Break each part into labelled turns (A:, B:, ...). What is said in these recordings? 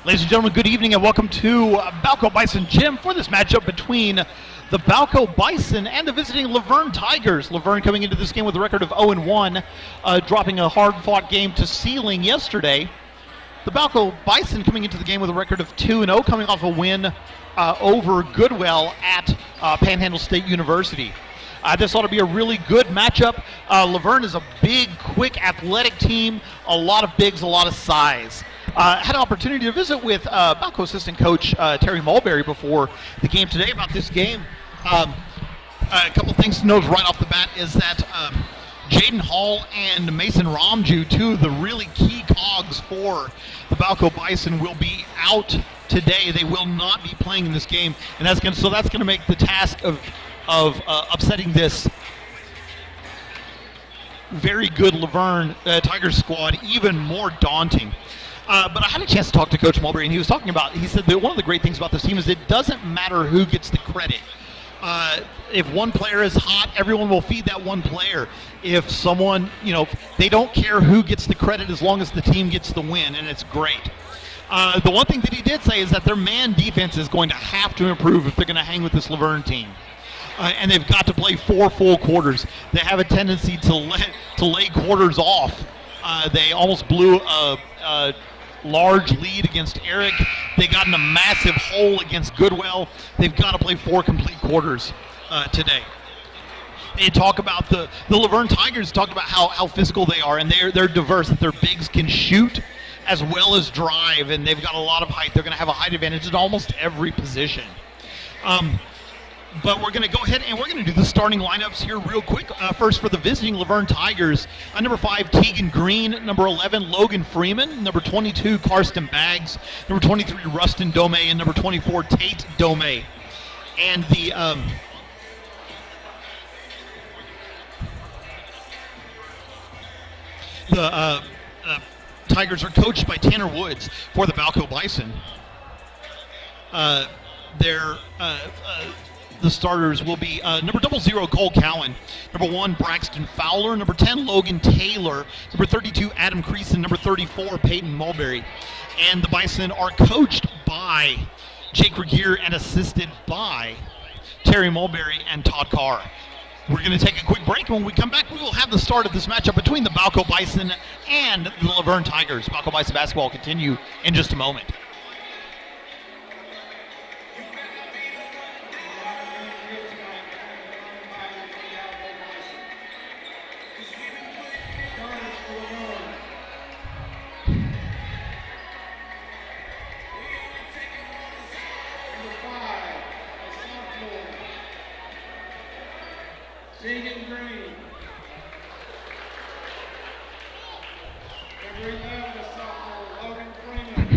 A: Ladies and gentlemen, good evening and welcome to Balko Bison Gym for this matchup between the Balko Bison and the visiting Laverne Tigers. Laverne coming into this game with a record of 0-1, dropping a hard-fought game to Sealing yesterday. The Balko Bison coming into the game with a record of 2-0, coming off a win over Goodwell at Panhandle State University. This ought to be a really good matchup. Laverne is a big, quick, athletic team, a lot of bigs, a lot of size. Had an opportunity to visit with Balko assistant coach Terry Mulberry before the game today about this game. A couple things to note right off the bat is that Jaden Hall and Mason Ramju, two of the really key cogs for the Balko Bison, will be out today. They will not be playing in this game, and that's going to make the task of upsetting this very good Laverne Tigers squad even more daunting. But I had a chance to talk to Coach Mulberry, and he said that one of the great things about this team is it doesn't matter who gets the credit. If one player is hot, everyone will feed that one player. If someone, they don't care who gets the credit as long as the team gets the win, and it's great. The one thing that he did say is that their man defense is going to have to improve if they're going to hang with this Laverne team. And they've got to play 4 full quarters. They have a tendency to lay quarters off. They almost blew a large lead against Eric. They got in a massive hole against Goodwell. They've got to play 4 complete quarters today. They talk about the Laverne Tigers talked about how physical they are, and they're diverse, that their bigs can shoot as well as drive, and they've got a lot of height. They're going to have a height advantage in almost every position. But we're going to go ahead and we're going to do the starting lineups here real quick. First for the visiting Laverne Tigers, number 5, Tegan Green, number 11, Logan Freeman, number 22, Karsten Baggs, number 23, Rustin Dome, and number 24, Tate Dome. And the Tigers are coached by Tanner Woods for the Balko Bison. The starters will be number 00, Cole Cowan, number 1, Braxton Fowler, number 10, Logan Taylor, number 32, Adam Creason, number 34, Peyton Mulberry. And the Bison are coached by Jake Regier and assisted by Terry Mulberry and Todd Carr. We're going to take a quick break, and when we come back, we will have the start of this matchup between the Balko Bison and the Laverne Tigers. Balko Bison basketball will continue in just a moment.
B: Tegan Green. Number 11, a sophomore, Logan Freeman.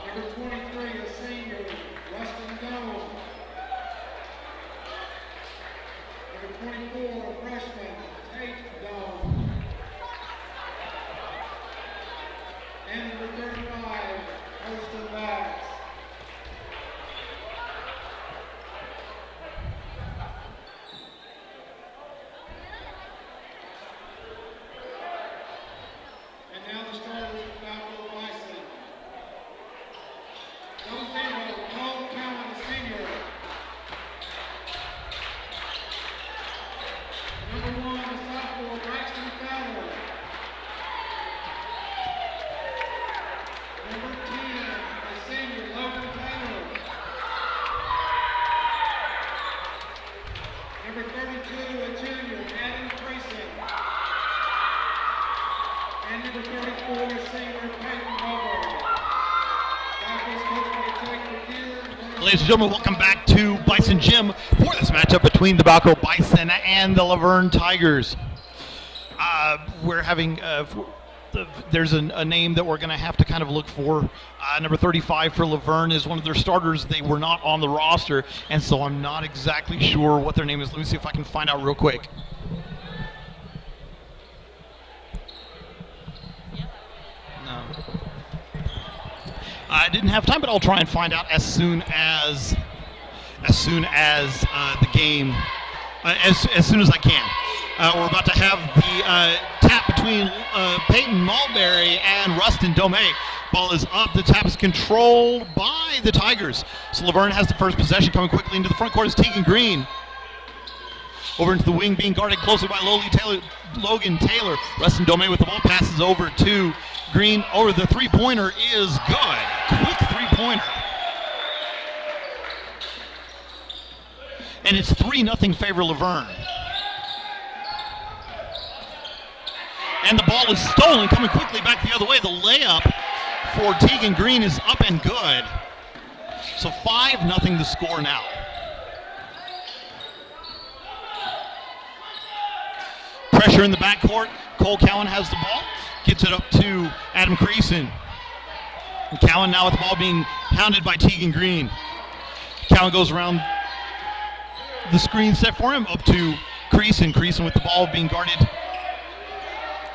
B: Number 23, a senior, Rustin Dome. Number 24, a freshman, Tate Dome. And number 35, Karsten Baggs. Now the starters for Balko Bison. Number 0, Cole Cowan, senior. Number 1, a sophomore, Braxton Fowler. Number 10, a senior, Logan Taylor. Number 32, a junior, Adam Creason. And number 34, senior Peyton Mulberry.
A: Ladies and gentlemen, welcome back to Bison Gym for this matchup between the Balko Bison and the Laverne Tigers. We're having, there's a name that we're going to have to kind of look for. Number 35 for Laverne is one of their starters. They were not on the roster, and so I'm not exactly sure what their name is. Let me see if I can find out real quick. I didn't have time, but I'll try and find out as soon as the game, as soon as I can. We're about to have the tap between Peyton Mulberry and Rustin Domey. Ball is up. The tap is controlled by the Tigers. So Laverne has the first possession. Coming quickly into the front court is Tegan Green. Over into the wing, being guarded closely by Logan Taylor. Rustin Domey with the ball, passes over to Green. Over the three-pointer is good. Quick three-pointer. And it's 3-0 favor Laverne. And the ball is stolen, coming quickly back the other way. The layup for Tegan Green is up and good. So 5-0 the score now. Pressure in the backcourt. Cole Cowan has the ball. Gets it up to Adam Creason. And Cowan now with the ball being hounded by Tegan Green. Cowan goes around the screen set for him up to Creason. Creason with the ball being guarded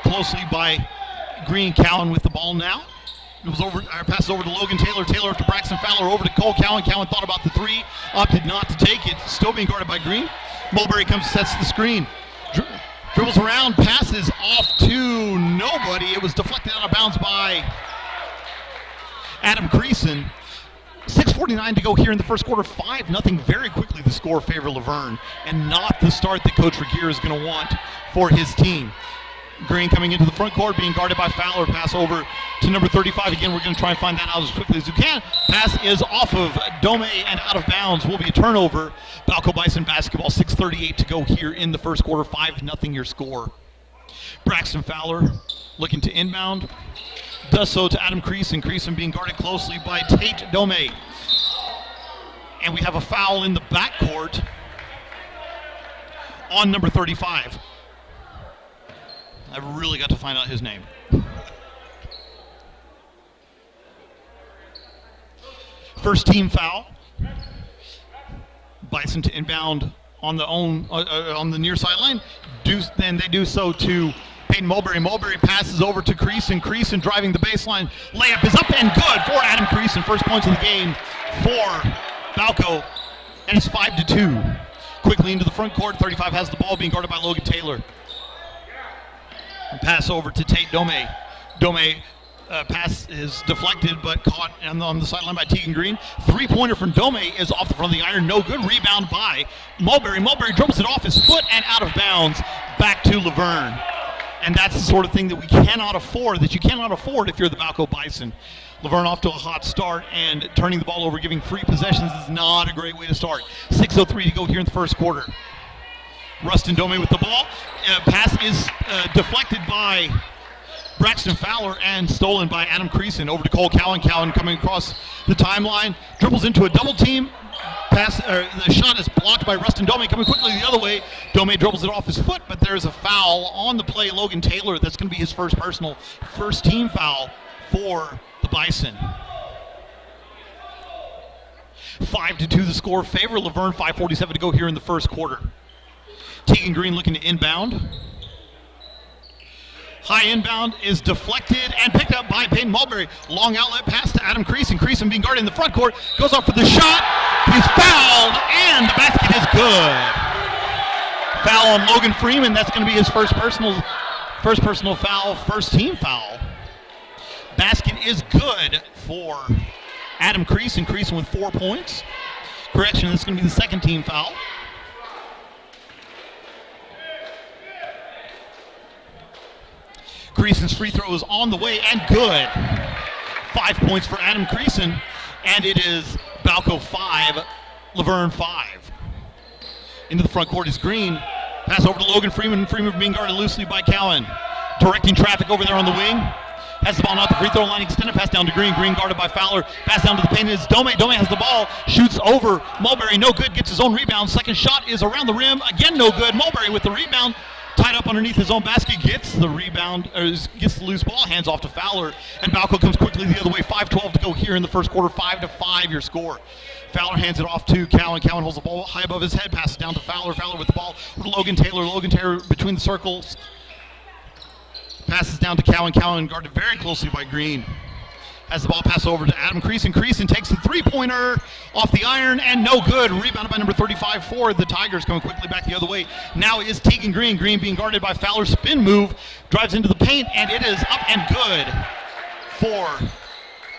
A: closely by Green. Cowan with the ball now. It was passes over to Logan Taylor. Taylor up to Braxton Fowler. Over to Cole Cowan. Cowan thought about the three. Opted not to take it. Still being guarded by Green. Mulberry comes, sets the screen. Dribbles around, passes off to nobody. It was deflected out of bounds by Adam Creason. 6:49 to go here in the first quarter. 5-0 very quickly the score favor Laverne, and not the start that Coach Regier is going to want for his team. Green coming into the front court, being guarded by Fowler. Pass over to number 35. Again, we're going to try and find that out as quickly as we can. Pass is off of Domey and out of bounds. Will be a turnover. Balko Bison basketball. 6:38 to go here in the first quarter. 5-0 your score. Braxton Fowler looking to inbound. Does so to Adam Creason. Creason being guarded closely by Tate Domey. And we have a foul in the backcourt on number 35. I've really got to find out his name. First team foul. Bison to inbound on the near sideline. Then they do so to Peyton Mulberry. Mulberry passes over to Creason. Creason driving the baseline. Layup is up and good for Adam Creason. First points of the game for Balko. And it's 5-2. Quickly into the front court. 35 has the ball, being guarded by Logan Taylor. Pass over to Tate Domey. Domey pass is deflected but caught on the sideline by Tegan Green. Three-pointer from Domey is off the front of the iron. No good. Rebound by Mulberry. Mulberry dribbles it off his foot and out of bounds back to Laverne. And that's the sort of thing that we cannot afford, that you cannot afford if you're the Balko Bison. Laverne off to a hot start, and turning the ball over, giving free possessions is not a great way to start. 6:03 to go here in the first quarter. Rustin Domey with the ball. Pass is deflected by Braxton Fowler and stolen by Adam Creason. Over to Cole Cowan. Cowan coming across the timeline. Dribbles into a double team. The shot is blocked by Rustin Domey. Coming quickly the other way. Domey dribbles it off his foot, but there's a foul on the play. Logan Taylor, that's going to be his first team foul for the Bison. 5-2 the score. Favor Laverne. 5:47 to go here in the first quarter. Tegan Green looking to inbound. High inbound is deflected and picked up by Peyton Mulberry. Long outlet pass to Adam Creason. Creason being guarded in the front court. Goes up for the shot. He's fouled, and the basket is good. Foul on Logan Freeman. That's going to be his first personal foul, first team foul. Basket is good for Adam Creason. Creason with 4 points. Correction, this is going to be the second team foul. Creason's free throw is on the way and good. 5 points for Adam Creason, and it is Balko 5, Laverne 5. Into the front court is Green. Pass over to Logan Freeman. Freeman being guarded loosely by Cowan. Directing traffic over there on the wing. Has the ball not the free throw line. Extended pass down to Green. Green guarded by Fowler. Pass down to the paint is Domey. Domey has the ball. Shoots over Mulberry. No good. Gets his own rebound. Second shot is around the rim. Again, no good. Mulberry with the rebound. Tied up underneath his own basket, gets the rebound, gets the loose ball, hands off to Fowler, and Balko comes quickly the other way. 5:12 to go here in the first quarter. 5-5 your score. Fowler hands it off to Cowan. Cowan holds the ball high above his head, passes down to Fowler. Fowler with the ball with Logan Taylor. Logan Taylor between the circles. Passes down to Cowan. Cowan guarded very closely by Green. As the ball passes over to Adam Creason. Creason takes the three-pointer off the iron and no good. Rebounded by number 35 for the Tigers, coming quickly back the other way. Now is Tegan Green. Green being guarded by Fowler. Spin move, drives into the paint, and it is up and good for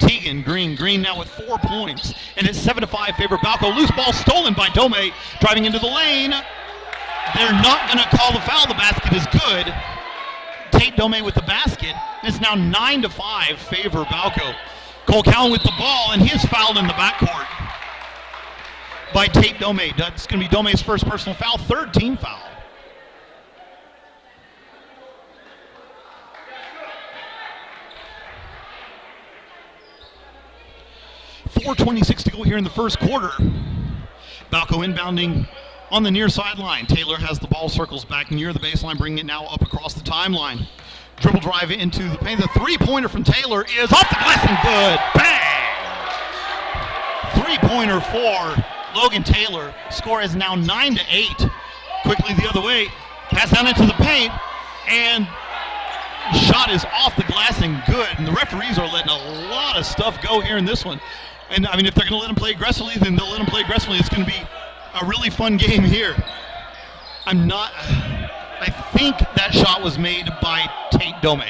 A: Tegan Green. Green now with 4 points, and it's 7-5 favor Balko. Loose ball stolen by Dome, driving into the lane. They're not going to call the foul. The basket is good. Tate Dome with the basket. It's now 9-5 favor Balko. Cole Cowan with the ball, and he is fouled in the backcourt by Tate Dome. That's going to be Dome's first personal foul, third team foul. .426 to go here in the first quarter. Balko inbounding on the near sideline. Taylor has the ball, circles back near the baseline, bringing it now up across the timeline. Dribble drive into the paint. The three-pointer from Taylor is off the glass and good. Bang! Three-pointer for Logan Taylor. Score is now 9-8. Quickly the other way. Pass down into the paint, and shot is off the glass and good. And the referees are letting a lot of stuff go here in this one. And, I mean, if they're going to let him play aggressively, then they'll let him play aggressively. It's going to be a really fun game here. I think that shot was made by Tate Dome.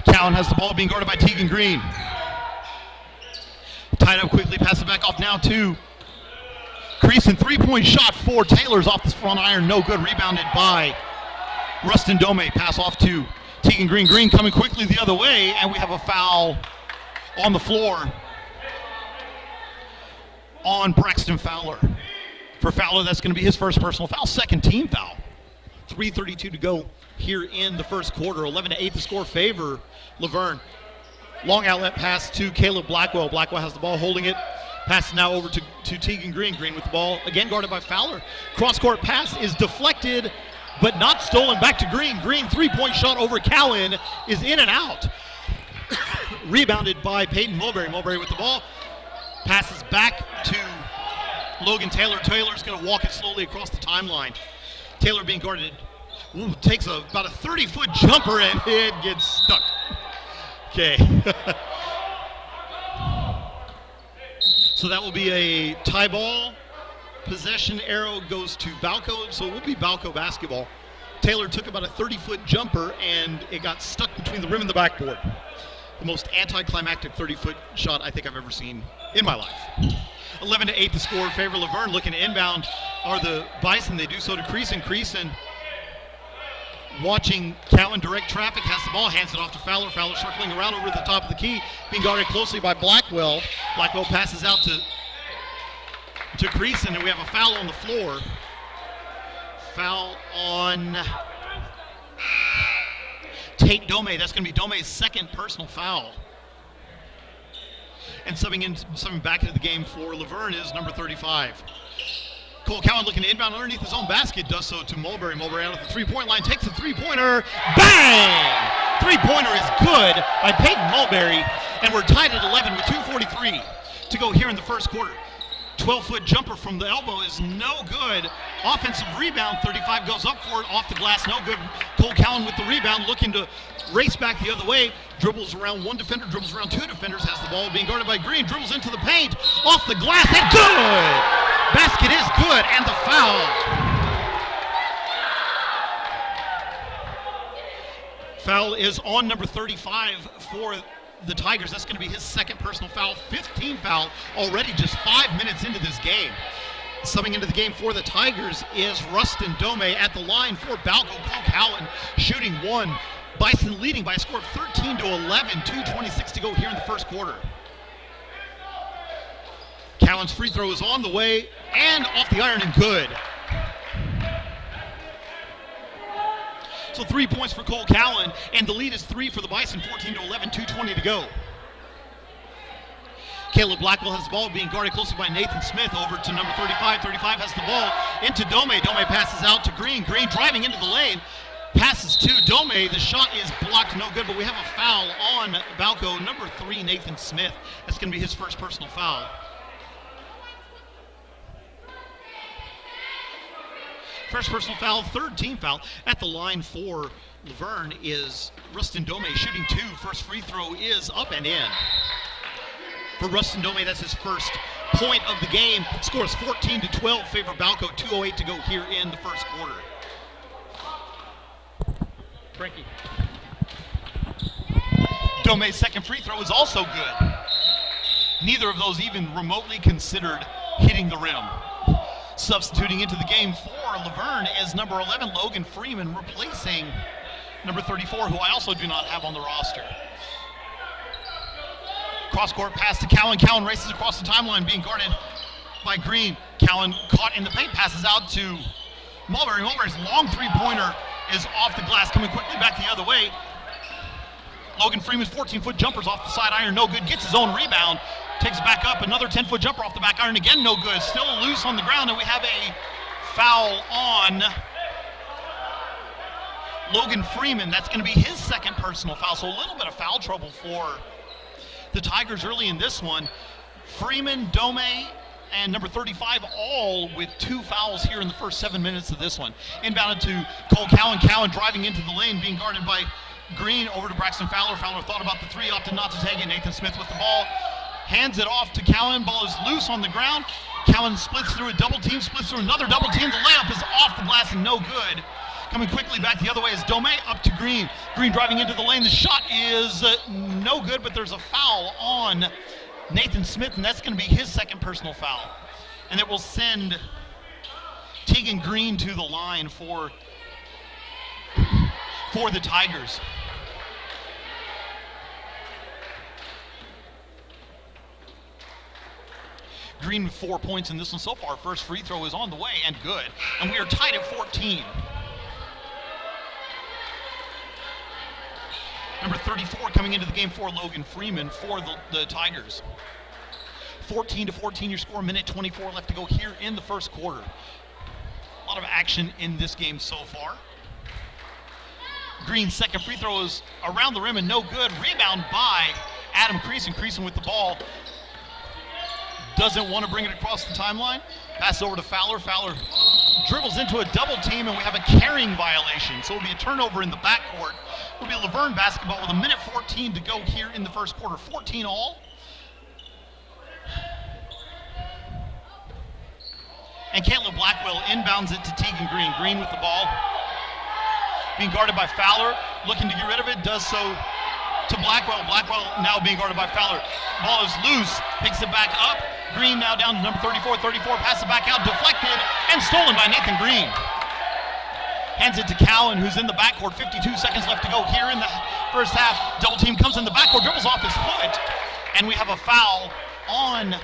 A: Cowan has the ball being guarded by Tegan Green. Tied up quickly, pass it back off now to Creason. Three-point shot for Taylor's off the front iron. No good. Rebounded by Rustin Dome. Pass off to Tegan Green. Green coming quickly the other way, and we have a foul on the floor on Braxton Fowler. For Fowler, that's going to be his first personal foul, second team foul. 3:32 to go here in the first quarter. 11-8 the score favor Laverne. Long outlet pass to Caleb Blackwell. Blackwell has the ball, holding it. Pass now over to Tegan Green. Green with the ball, again guarded by Fowler. Cross-court pass is deflected, but not stolen. Back to Green. Green, three-point shot over Cowan is in and out. Rebounded by Peyton Mulberry. Mulberry with the ball. Passes back to Logan Taylor. Taylor's going to walk it slowly across the timeline. Taylor being guarded. Takes about a 30-foot jumper, and it gets stuck. Okay. So that will be a tie ball. Possession arrow goes to Balko, so it will be Balko basketball. Taylor took about a 30-foot jumper, and it got stuck between the rim and the backboard. The most anticlimactic 30-foot shot I think I've ever seen in my life. 11-8 the score. Favor Laverne. Looking to inbound are the Bison. They do so to Creason. Creason watching Cowan direct traffic, has the ball, hands it off to Fowler. Fowler circling around over the top of the key, being guarded closely by Blackwell. Blackwell passes out to Creason, and we have a foul on the floor. Foul on Tate Dome. That's going to be Dome's second personal foul. And subbing back into the game for Laverne is number 35. Cole Cowan looking to inbound underneath his own basket, does so to Mulberry. Mulberry out of the three-point line, takes the three-pointer. Bang! Three-pointer is good by Peyton Mulberry, and we're tied at 11 with 2:43 to go here in the first quarter. 12-foot jumper from the elbow is no good. Offensive rebound, 35 goes up for it, off the glass, no good. Cole Cowan with the rebound, looking to race back the other way. Dribbles around one defender, dribbles around two defenders, has the ball being guarded by Green, dribbles into the paint, off the glass, and good! Basket is good, and the foul. Foul is on number 35 for the Tigers. That's going to be his second personal foul, 15 foul already just 5 minutes into this game. Subbing into the game for the Tigers is Rustin Dome at the line for Balko. Cole Cowan shooting one. Bison leading by a score of 13-11, 2:26 to go here in the first quarter. Cowan's free throw is on the way and off the iron and good. So 3 points for Cole Cowan, and the lead is 3 for the Bison, 14-11, 2:20 to go. Caleb Blackwell has the ball, being guarded closely by Nathan Smith. Over to number 35. 35 has the ball into Dome. Dome passes out to Green. Green driving into the lane. Passes to Dome. The shot is blocked, no good, but we have a foul on Balko. Number 3, Nathan Smith. That's going to be his first personal foul. First personal foul, third team foul. At the line for Laverne is Rustin Dome shooting 2. First free throw is up and in. For Rustin Dome, that's his first point of the game. Scores 14-12, favor Balko. 2:08 to go here in the first quarter. Frankie. Dome's second free throw is also good. Neither of those even remotely considered hitting the rim. Substituting into the game for Laverne is number 11, Logan Freeman, replacing number 34, who I also do not have on the roster. Cross-court pass to Cowan. Cowan races across the timeline, being guarded by Green. Cowan caught in the paint, passes out to Mulberry. Mulberry's long three-pointer is off the glass, coming quickly back the other way. Logan Freeman's 14-foot jumper's off the side iron, no good. Gets his own rebound, takes back up. Another 10-foot jumper off the back iron, again no good. Still loose on the ground, and we have a foul on Logan Freeman. That's going to be his second personal foul, so a little bit of foul trouble for the Tigers early in this one. Freeman, Dome, and number 35 all with 2 fouls here in the first 7 minutes of this one. Inbounded to Cole Cowan. Cowan driving into the lane, being guarded by Green. Over to Braxton Fowler. Fowler thought about the 3, opted not to take it. Nathan Smith with the ball. Hands it off to Cowan. Ball is loose on the ground. Cowan splits through a double team, splits through another double team. The layup is off the glass and no good. Coming quickly back the other way is Dome, up to Green. Green driving into the lane. The shot is no good, but there's a foul on Nathan Smith, and that's going to be his second personal foul. And it will send Tegan Green to the line for the Tigers. Green with 4 points in this one so far. First free throw is on the way and good. And we are tied at 14. Number 34 coming into the game for Logan Freeman for the Tigers. 14-14 your score, minute 24 left to go here in the first quarter. A lot of action in this game so far. Green's second free throw is around the rim and no good. Rebound by Adam Creason. Creason with the ball. Doesn't want to bring it across the timeline. Pass over to Fowler. Fowler dribbles into a double team, and we have a carrying violation. So it'll be a turnover in the backcourt. It'll be Laverne basketball with a minute 14 to go here in the first quarter. 14 all. And Caitlin Blackwell inbounds it to Tegan Green. Green with the ball. Being guarded by Fowler. Looking to get rid of it. Does so to Blackwell. Blackwell now being guarded by Fowler. Ball is loose. Picks it back up. Green now down to number 34. 34 passes back out. Deflected and stolen by Nathan Green. Hands it to Cowan, who's in the backcourt. 52 seconds left to go here in the first half. Double team comes in the backcourt. Dribbles off his foot. And we have a foul on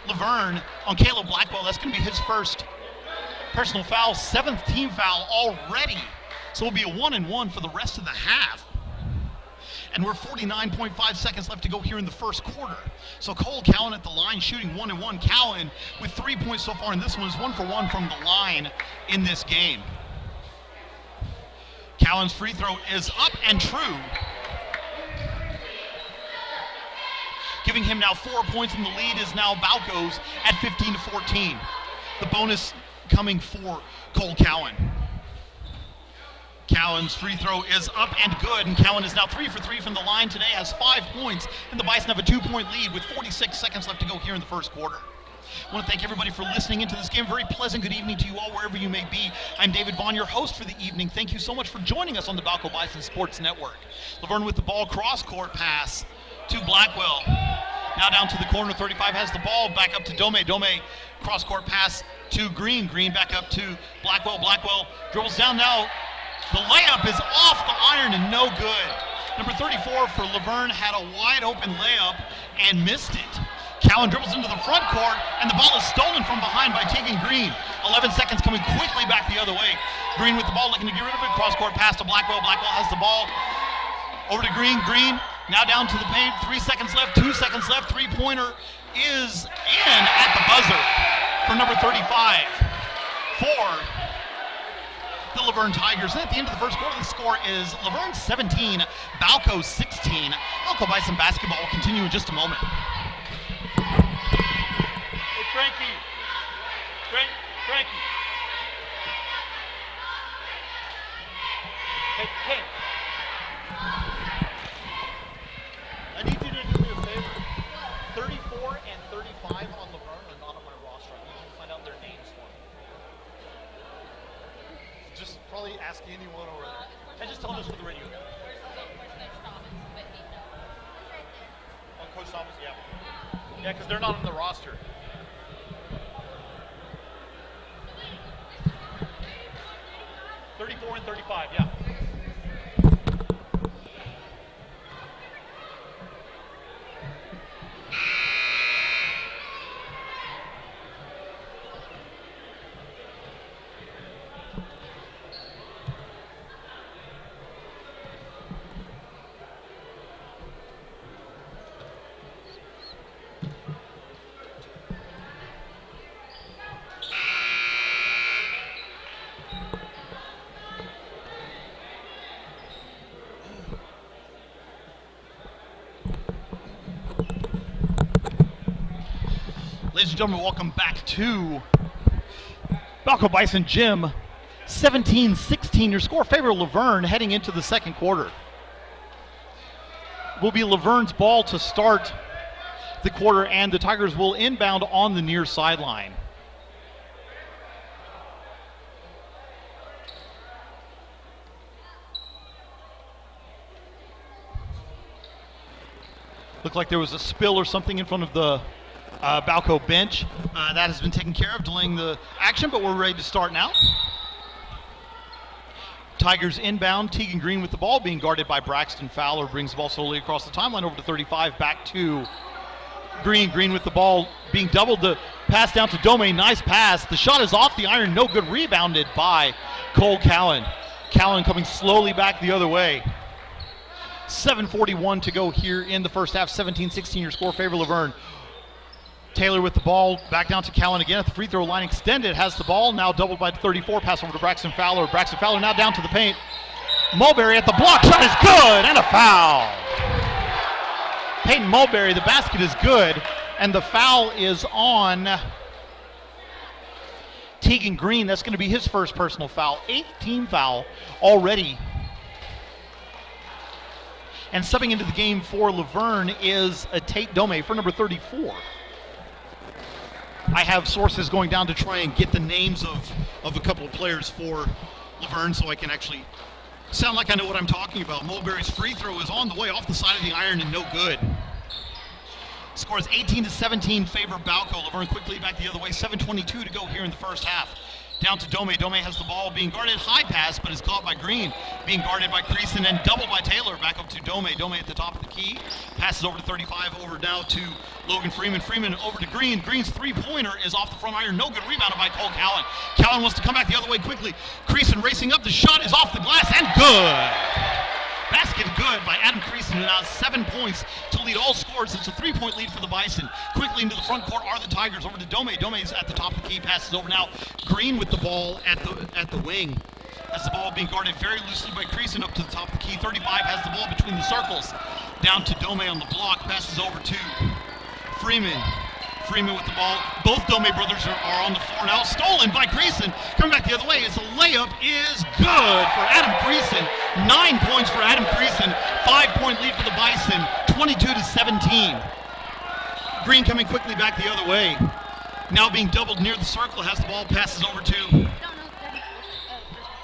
A: Laverne, on Caleb Blackwell. That's going to be his first personal foul. 7th team foul already. So it'll be a 1-and-1 for the rest of the half. And we're 49.5 seconds left to go here in the first quarter. So Cole Cowan at the line shooting 1-and-1. Cowan with 3 points so far, and this one is 1 for 1 from the line in this game. Cowan's free throw is up and true. Giving him now 4 points, and the lead is now Balko's at 15-14. The bonus coming for Cole Cowan. Cowan's free throw is up and good, and Cowan is now 3 for 3 from the line today, has 5 points, and the Bison have a 2-point lead with 46 seconds left to go here in the first quarter. I want to thank everybody for listening into this game. Very pleasant good evening to you all, wherever you may be. I'm David Vaughn, your host for the evening. Thank you so much for joining us on the Balko Bison Sports Network. Laverne with the ball, cross-court pass to Blackwell. Now down to the corner, 35 has the ball, back up to Dome. Dome, cross-court pass to Green. Green back up to Blackwell. Blackwell dribbles down now. The layup is off the iron and no good. Number 34 for Laverne had a wide open layup and missed it. Cowan dribbles into the front court, and the ball is stolen from behind by Tegan Green. 11 seconds coming quickly back the other way. Green with the ball, looking to get rid of it. Cross-court pass to Blackwell. Blackwell has the ball. Over to Green. Green now down to the paint. 3 seconds left. 2 seconds left. Three-pointer is in at the buzzer for number 35 for the Laverne Tigers. And at the end of the first quarter, the score is Laverne 17, Balko 16. Balko Bison basketball will continue in just a moment.
B: Frankie.
A: Hey. I need you to do me a favor. 34 and 35 on Laverne are not on my roster. I need you to find out their names for me. Just probably ask anyone over there. And just tell them this for the radio. Oh, Coach Thomas, yeah. Yeah, because they're not on the roster. $34 and $35, yeah. Ladies and gentlemen, welcome back to Balko Bison Gym. 17-16, your score favor Laverne heading into the second quarter. Will be Laverne's ball to start the quarter, and the Tigers will inbound on the near sideline. Looked like there was a spill or something in front of the Balko bench. That has been taken care of, delaying the action, but we're ready to start now. Tigers inbound. Tegan Green with the ball, being guarded by Braxton Fowler. Brings the ball slowly across the timeline over to 35, back to Green. Green with the ball, being doubled. The pass down to Dome. Nice pass. The shot is off the iron. No good. Rebounded by Cole Callan. Callan coming slowly back the other way. 7:41 to go here in the first half. 17-16, your score favor Laverne. Taylor with the ball, back down to Callan again at the free throw line, extended, has the ball, now doubled by 34, pass over to Braxton Fowler. Braxton Fowler now down to the paint. Mulberry at the block, shot is good, and a foul. Peyton Mulberry, the basket is good, and the foul is on Tegan Green. That's going to be his first personal foul, 8th foul already. And subbing into the game for Laverne is a Tate Dome for number 34. I have sources going down to try and get the names of a couple of players for Laverne so I can actually sound like I know what I'm talking about. Mulberry's free throw is on the way off the side of the iron and no good. Score is 18-17, favor Balko. Laverne quickly back the other way. 7:22 to go here in the first half. Down to Dome. Dome has the ball, being guarded, high pass, but is caught by Green. Being guarded by Creason and doubled by Taylor. Back up to Dome. Dome at the top of the key. Passes over to 35, over now to Logan Freeman. Freeman over to Green. Green's three-pointer is off the front iron. No good, rebounded by Cole Callan. Callan wants to come back the other way quickly. Creason racing up. The shot is off the glass and good. Basket good by Adam Creason, who now has 7 points to lead all scores. It's a 3-point lead for the Bison. Quickly into the front court are the Tigers. Over to Dome. Dome's at the top of the key. Passes over now. Green with the ball at the wing. Has the ball being guarded very loosely by Creason up to the top of the key. 35 has the ball between the circles. Down to Dome on the block. Passes over to Freeman. Freeman with the ball. Both Dome brothers are on the floor now. Stolen by Creason. Coming back the other way. It's a layup is good for Adam Creason. 9 points for Adam Creason. 5-point lead for the Bison. 22-17. Green coming quickly back the other way. Now being doubled near the circle. Has the ball. Passes over to...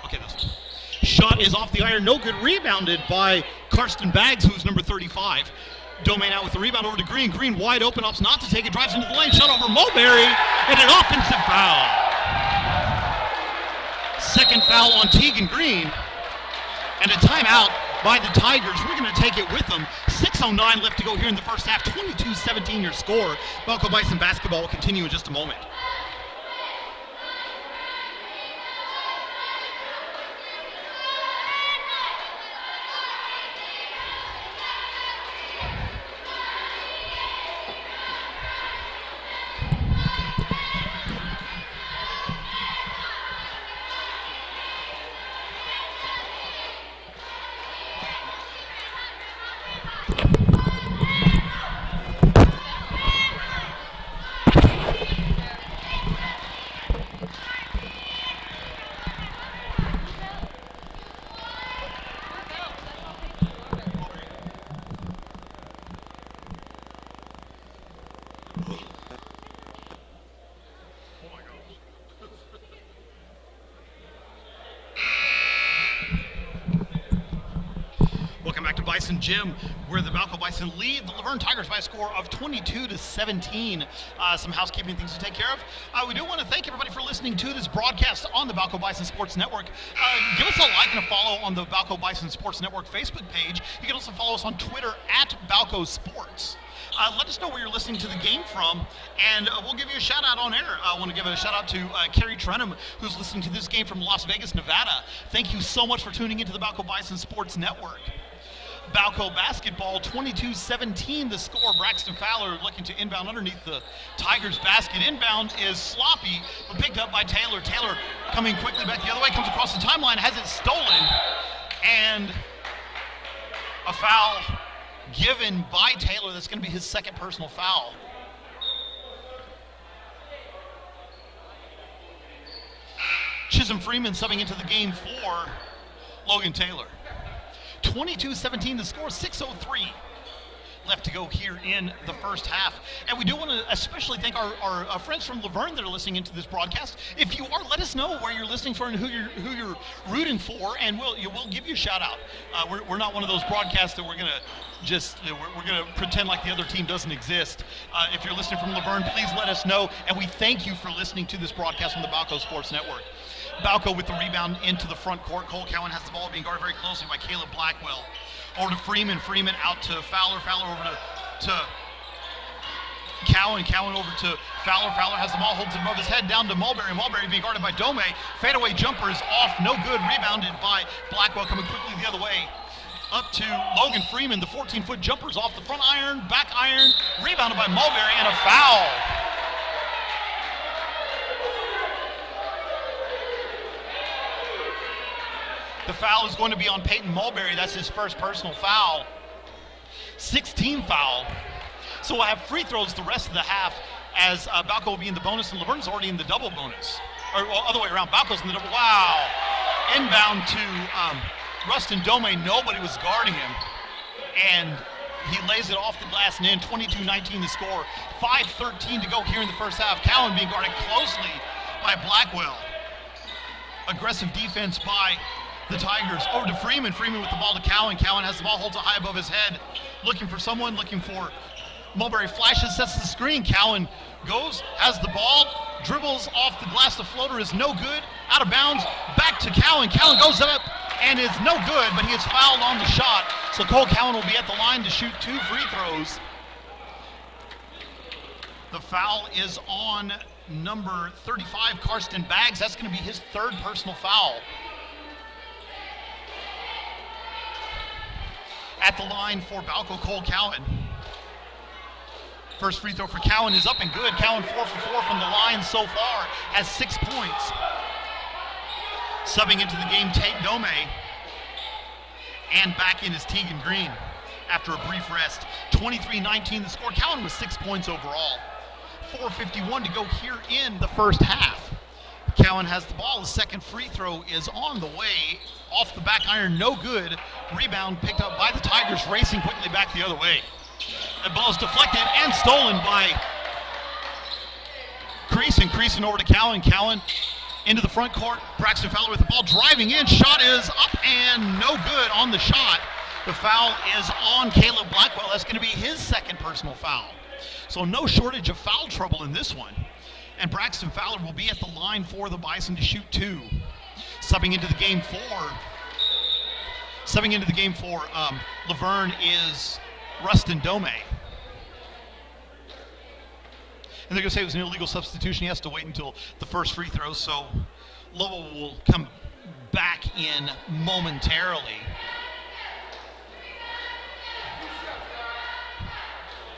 A: Okay, that's... Shot is off the iron. No good. Rebounded by Karsten Baggs, who's number 35. Dome out with the rebound over to Green. Green wide open, opts not to take it, drives into the lane, shot over Mulberry, and an offensive foul. Second foul on Tegan Green, and a timeout by the Tigers. We're going to take it with them. 6:09 left to go here in the first half. 22-17 your score. Balko Bison basketball will continue in just a moment. Bison Gym, where the Balko Bison lead the Laverne Tigers by a score of 22-17. Some housekeeping things to take care of. We do want to thank everybody for listening to this broadcast on the Balko Bison Sports Network. Give us a like and a follow on the Balko Bison Sports Network Facebook page. You can also follow us on Twitter at Balko Sports. Let us know where you're listening to the game from, and we'll give you a shout out on air. I want to give a shout out to Kerry Trenham, who's listening to this game from Las Vegas, Nevada. Thank you so much for tuning into the Balko Bison Sports Network. Balko basketball, 22-17 the score. Braxton Fowler looking to inbound underneath the Tigers basket. Inbound is sloppy, but picked up by Taylor. Taylor coming quickly back the other way, comes across the timeline, has it stolen, and a foul given by Taylor. That's going to be his second personal foul. Chisholm Freeman subbing into the game for Logan Taylor. 22-17 the score, 6:03 left to go here in the first half. And we do want to especially thank our friends from Laverne that are listening into this broadcast. If you are, let us know where you're listening for and who you're rooting for, and we'll give you a shout out. We're not one of those broadcasts that we're going to pretend like the other team doesn't exist. If you're listening from Laverne, please let us know, and we thank you for listening to this broadcast on the Balko Sports Network. Balko with the rebound into the front court. Cole Cowan has the ball, being guarded very closely by Caleb Blackwell. Over to Freeman. Freeman out to Fowler. Fowler over to Cowan. Cowan over to Fowler. Fowler has the ball, holds it above his head, down to Mulberry. Mulberry being guarded by Dome. Fadeaway jumper is off, no good. Rebounded by Blackwell, coming quickly the other way. Up to Logan Freeman. The 14-foot jumper is off the front iron, back iron. Rebounded by Mulberry, and a foul. The foul is going to be on Peyton Mulberry. That's his first personal foul. 16 foul. So we'll have free throws the rest of the half, as Balko will be in the bonus and Laverne's already in the double bonus. Or other way around, Balko's in the double. Wow. Inbound to Rustin Dome. Nobody was guarding him. And he lays it off the glass and in. 22-19 the score. 5:13 to go here in the first half. Cowan being guarded closely by Blackwell. Aggressive defense by the Tigers. Over to Freeman. Freeman with the ball to Cowan. Cowan has the ball, holds it high above his head. Looking for someone, looking for Mulberry. Flashes, sets the screen. Cowan goes, has the ball, dribbles off the glass. The floater is no good. Out of bounds. Back to Cowan. Cowan goes up and is no good, but he is fouled on the shot. So Cole Cowan will be at the line to shoot 2 free throws. The foul is on number 35, Karsten Baggs. That's going to be his third personal foul. At the line for Balko, Cole Cowan. First free throw for Cowan is up and good. Cowan 4 for 4 from the line so far, has 6 points. Subbing into the game, Tate Dome. And back in is Tegan Green after a brief rest. 23-19 the score. Cowan with 6 points overall. 4:51 to go here in the first half. Cowan has the ball. His second free throw is on the way. Off the back iron, no good. Rebound picked up by the Tigers, racing quickly back the other way. The ball is deflected and stolen by Creason. Creason over to Cowan. Cowan into the front court. Braxton Fowler with the ball, driving in. Shot is up and no good on the shot. The foul is on Caleb Blackwell. That's going to be his second personal foul. So no shortage of foul trouble in this one. And Braxton Fowler will be at the line for the Bison to shoot 2. Subbing into the game for Laverne is Rustin Dome. And they're going to say it was an illegal substitution. He has to wait until the first free throw, so Lowell will come back in momentarily.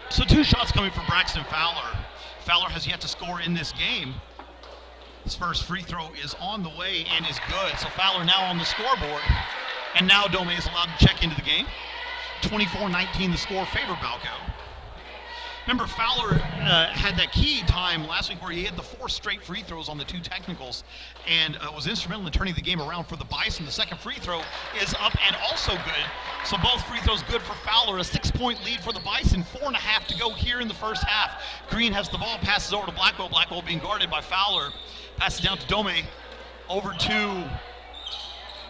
A: So 2 shots coming for Braxton Fowler. Fowler has yet to score in this game. His first free throw is on the way and is good. So Fowler now on the scoreboard. And now Dome is allowed to check into the game. 24-19 the score, favor Balko. Remember, Fowler had that key time last week where he had the 4 straight free throws on the 2 technicals and was instrumental in turning the game around for the Bison. The second free throw is up and also good. So both free throws good for Fowler. A 6-point lead for the Bison. 4.5 to go here in the first half. Green has the ball, passes over to Blackwell. Blackwell being guarded by Fowler. Passes down to Dome. Over to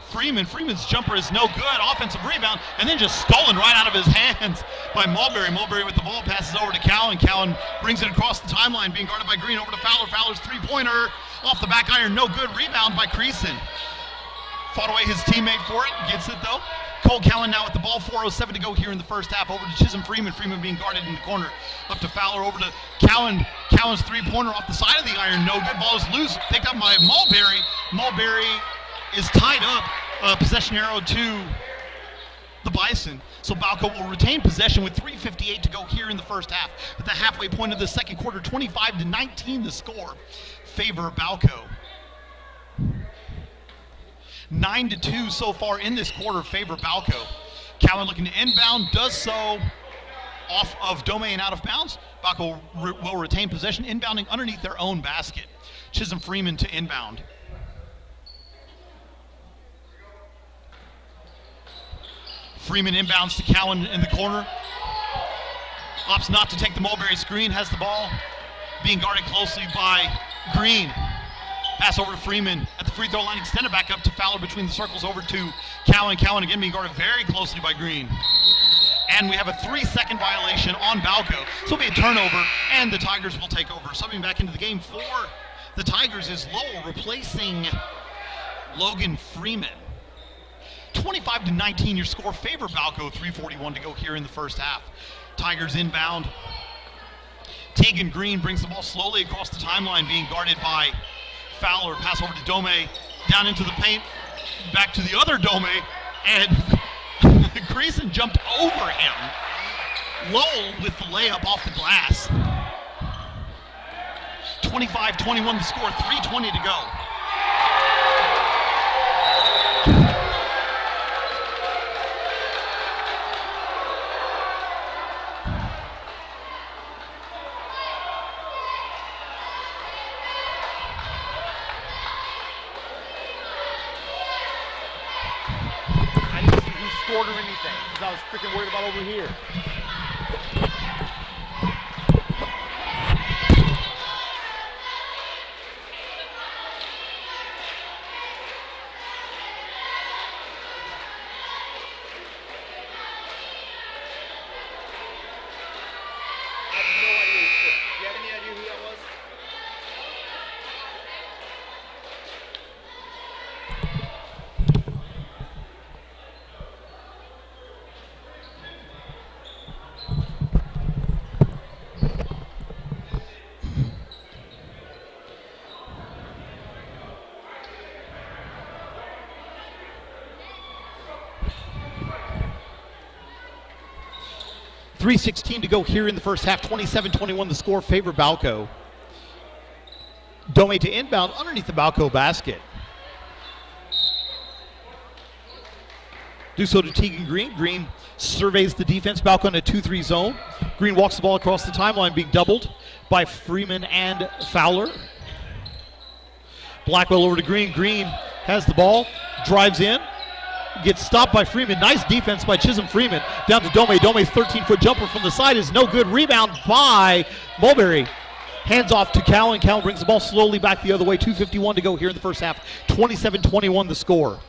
A: Freeman's jumper is no good. Offensive rebound, and then just stolen right out of his hands by Mulberry. Mulberry with the ball passes over to Cowan. Cowan brings it across the timeline, being guarded by Green over to Fowler. Fowler's three-pointer off the back iron, no good. Rebound by Creason. Fought away his teammate for it, gets it though. Cole Cowan now with the ball, 4:07 to go here in the first half. Over to Chisholm Freeman. Freeman being guarded in the corner. Up to Fowler, over to Cowan. Cowan's three-pointer off the side of the iron. No good. Ball is loose. Picked up by Mulberry. Mulberry is tied up. Possession arrow to the Bison. So Balko will retain possession with 3:58 to go here in the first half. At the halfway point of the second quarter, 25-19 the score. Favor Balko. 9-2 so far in this quarter, favor Balko. Cowan looking to inbound, does so off of Dome and out of bounds. Balko will retain possession, inbounding underneath their own basket. Chisholm Freeman to inbound. Freeman inbounds to Cowan in the corner. Opts not to take the Mulberry screen, has the ball, being guarded closely by Green. Pass over to Freeman at the free throw line, extended back up to Fowler between the circles, over to Cowan. Cowan again being guarded very closely by Green. And we have a 3-second violation on Balko. So it'll be a turnover, and the Tigers will take over. Subbing back into the game for the Tigers is Lowell, replacing Logan Freeman. 25-19 your score, favor Balko, 3:41 to go here in the first half. Tigers inbound. Tegan Green brings the ball slowly across the timeline, being guarded by Fowler. Pass over to Dome, down into the paint, back to the other Dome, and Creason jumped over him. Lowell with the layup off the glass. 25-21 the score, 3:20 to go.
C: Scored or anything, because I was freaking worried about over here. I have no idea. Do you have any idea who that was?
A: 3:16 to go here in the first half. 27-21 the score, favor Balko. Dome to inbound underneath the Balko basket. Do so to Tegan Green. Green surveys the defense. Balko in a 2-3 zone. Green walks the ball across the timeline, being doubled by Freeman and Fowler. Blackwell over to Green. Green has the ball, drives in, gets stopped by Freeman. Nice defense by Chisholm Freeman. Down to Dome. Dome's 13-foot jumper from the side is no good. Rebound by Mulberry. Hands off to Cowan. Cowan brings the ball slowly back the other way. 2:51 to go here in the first half. 27-21 the score.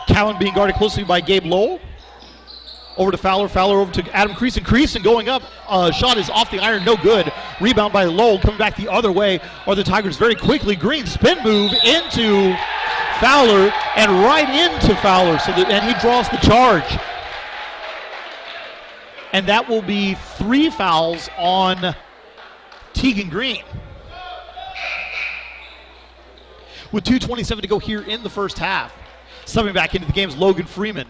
A: Cowan being guarded closely by Gabe Lowell. Over to Fowler. Fowler over to Adam Creason. Creason going up. Shot is off the iron. No good. Rebound by Lowell. Coming back the other way are the Tigers very quickly. Green spin move into Fowler and right into Fowler. And he draws the charge. And that will be 3 fouls on Tegan Green. With 2:27 to go here in the first half. Subbing back into the game is Logan Freeman.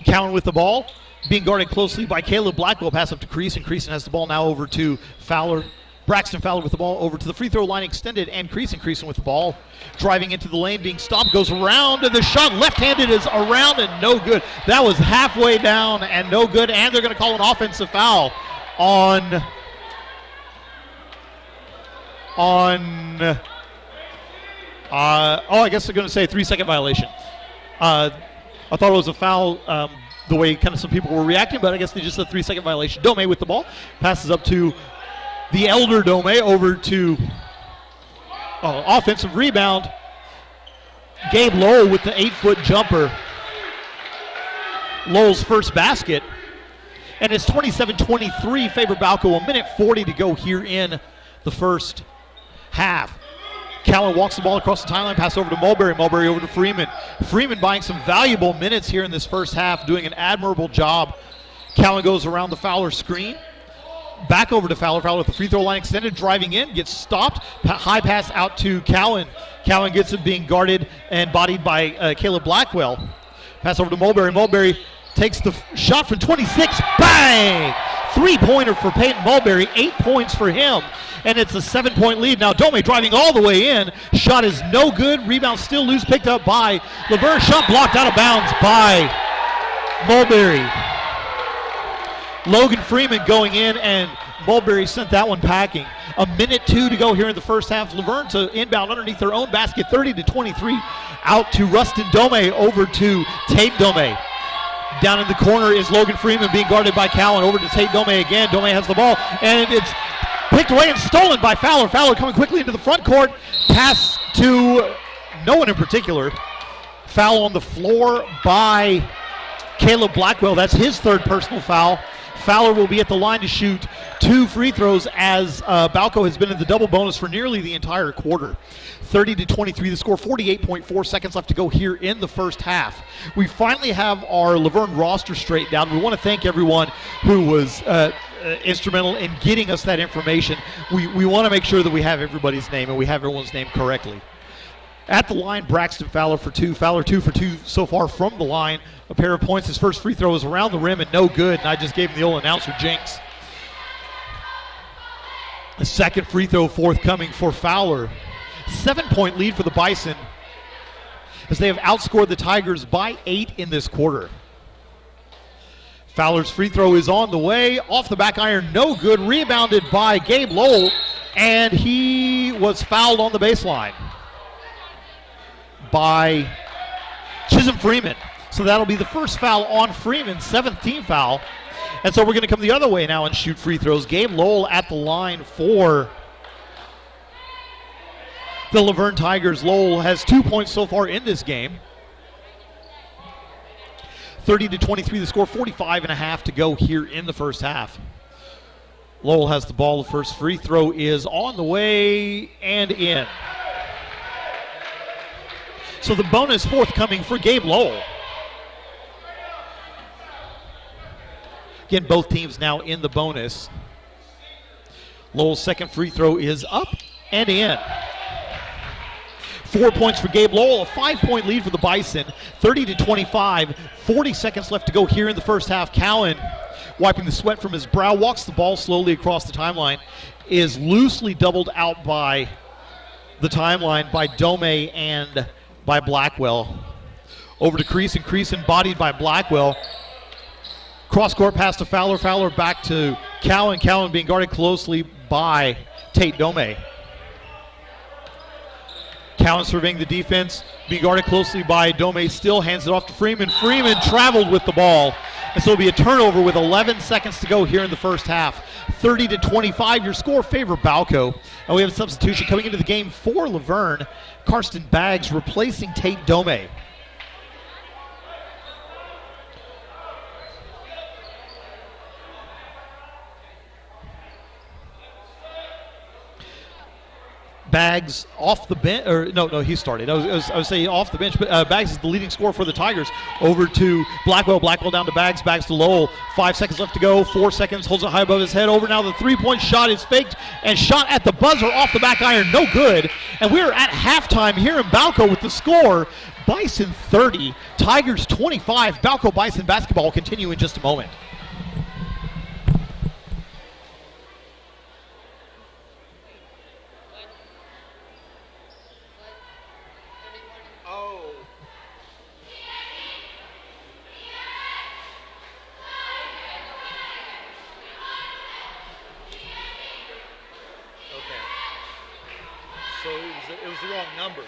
A: Cowan with the ball, being guarded closely by Caleb Blackwell. Pass up to Creason. Creason has the ball now over to Fowler. Braxton Fowler with the ball over to the free throw line extended, and Creason with the ball. Driving into the lane, being stopped, goes around, and the shot left-handed is around and no good. That was halfway down and no good, and they're going to call an offensive foul on I guess they're going to say 3-second violation. I thought it was a foul the way kind of some people were reacting, but I guess they just said 3-second violation. Dome with the ball. Passes up to the elder Dome over to offensive rebound. Gabe Lowell with the 8-foot jumper. Lowell's first basket. And it's 27-23, favor Balko. 1:40 to go here in the first half. Callan walks the ball across the timeline, pass over to Mulberry. Mulberry over to Freeman. Freeman buying some valuable minutes here in this first half, doing an admirable job. Callan goes around the Fowler screen. Back over to Fowler. Fowler with the free throw line extended, driving in, gets stopped. High pass out to Callan. Callan gets it being guarded and bodied by Caleb Blackwell. Pass over to Mulberry. Mulberry takes the shot from 26. Bang! Three-pointer for Peyton Mulberry. 8 points for him. And it's a 7-point lead. Now Dome driving all the way in. Shot is no good. Rebound still loose. Picked up by Laverne. Shot blocked out of bounds by Mulberry. Logan Freeman going in, and Mulberry sent that one packing. 1:02 to go here in the first half. Laverne to inbound underneath their own basket. 30-23. Out to Rustin Dome. Over to Tate Dome. Down in the corner is Logan Freeman being guarded by Callan. Over to Tate Dome again. Dome has the ball, and it's picked away and stolen by Fowler. Fowler coming quickly into the front court. Pass to no one in particular. Foul on the floor by Caleb Blackwell. That's his third personal foul. Fowler will be at the line to shoot 2 free throws as Balko has been in the double bonus for nearly the entire quarter. 30-23 the score, 48.4 seconds left to go here in the first half. We finally have our Laverne roster straightened out. We want to thank everyone who was instrumental in getting us that information. We want to make sure that we have everybody's name and we have everyone's name correctly. At the line, Braxton Fowler for 2. Fowler 2 for 2 so far from the line. A pair of points. His first free throw is around the rim and no good, and I just gave him the old announcer jinx. The second free throw forthcoming for Fowler. 7-point lead for the Bison as they have outscored the Tigers by 8 in this quarter. Fowler's free throw is on the way. Off the back iron, no good. Rebounded by Gabe Lowell, and he was fouled on the baseline by Chisholm Freeman. So that'll be the first foul on Freeman, 7th team foul. And so we're going to come the other way now and shoot free throws. Gabe Lowell at the line for the Laverne Tigers. Lowell has 2 points so far in this game. 30-23 the score, 45.5 to go here in the first half. Lowell has the ball. The first free throw is on the way and in. So the bonus forthcoming for Gabe Lowell. Again, both teams now in the bonus. Lowell's second free throw is up and in. 4 points for Gabe Lowell, a 5-point lead for the Bison. 30-25, 40 seconds left to go here in the first half. Callan, wiping the sweat from his brow, walks the ball slowly across the timeline, is loosely doubled out by the timeline by Dome and by Blackwell. Over to Creason. Creason bodied by Blackwell. Cross-court pass to Fowler. Fowler back to Callan. Callan being guarded closely by Tate Dome. Callan surveying the defense, being guarded closely by Dome. Still hands it off to Freeman. Freeman traveled with the ball. And so it'll be a turnover with 11 seconds to go here in the first half. 30-25, your score favor Balko. And we have a substitution coming into the game for Laverne. Karsten Baggs replacing Tate Dome. Baggs off the bench, or no, he started. I was saying off the bench, but Baggs is the leading scorer for the Tigers. Over to Blackwell. Blackwell down to Baggs. Baggs to Lowell. 5 seconds left to go. 4 seconds. Holds it high above his head. Over now. The three-point shot is faked and shot at the buzzer off the back iron. No good. And we're at halftime here in Balko with the score. Bison 30, Tigers 25. Balko Bison basketball will continue in just a moment.
C: So it was the wrong number.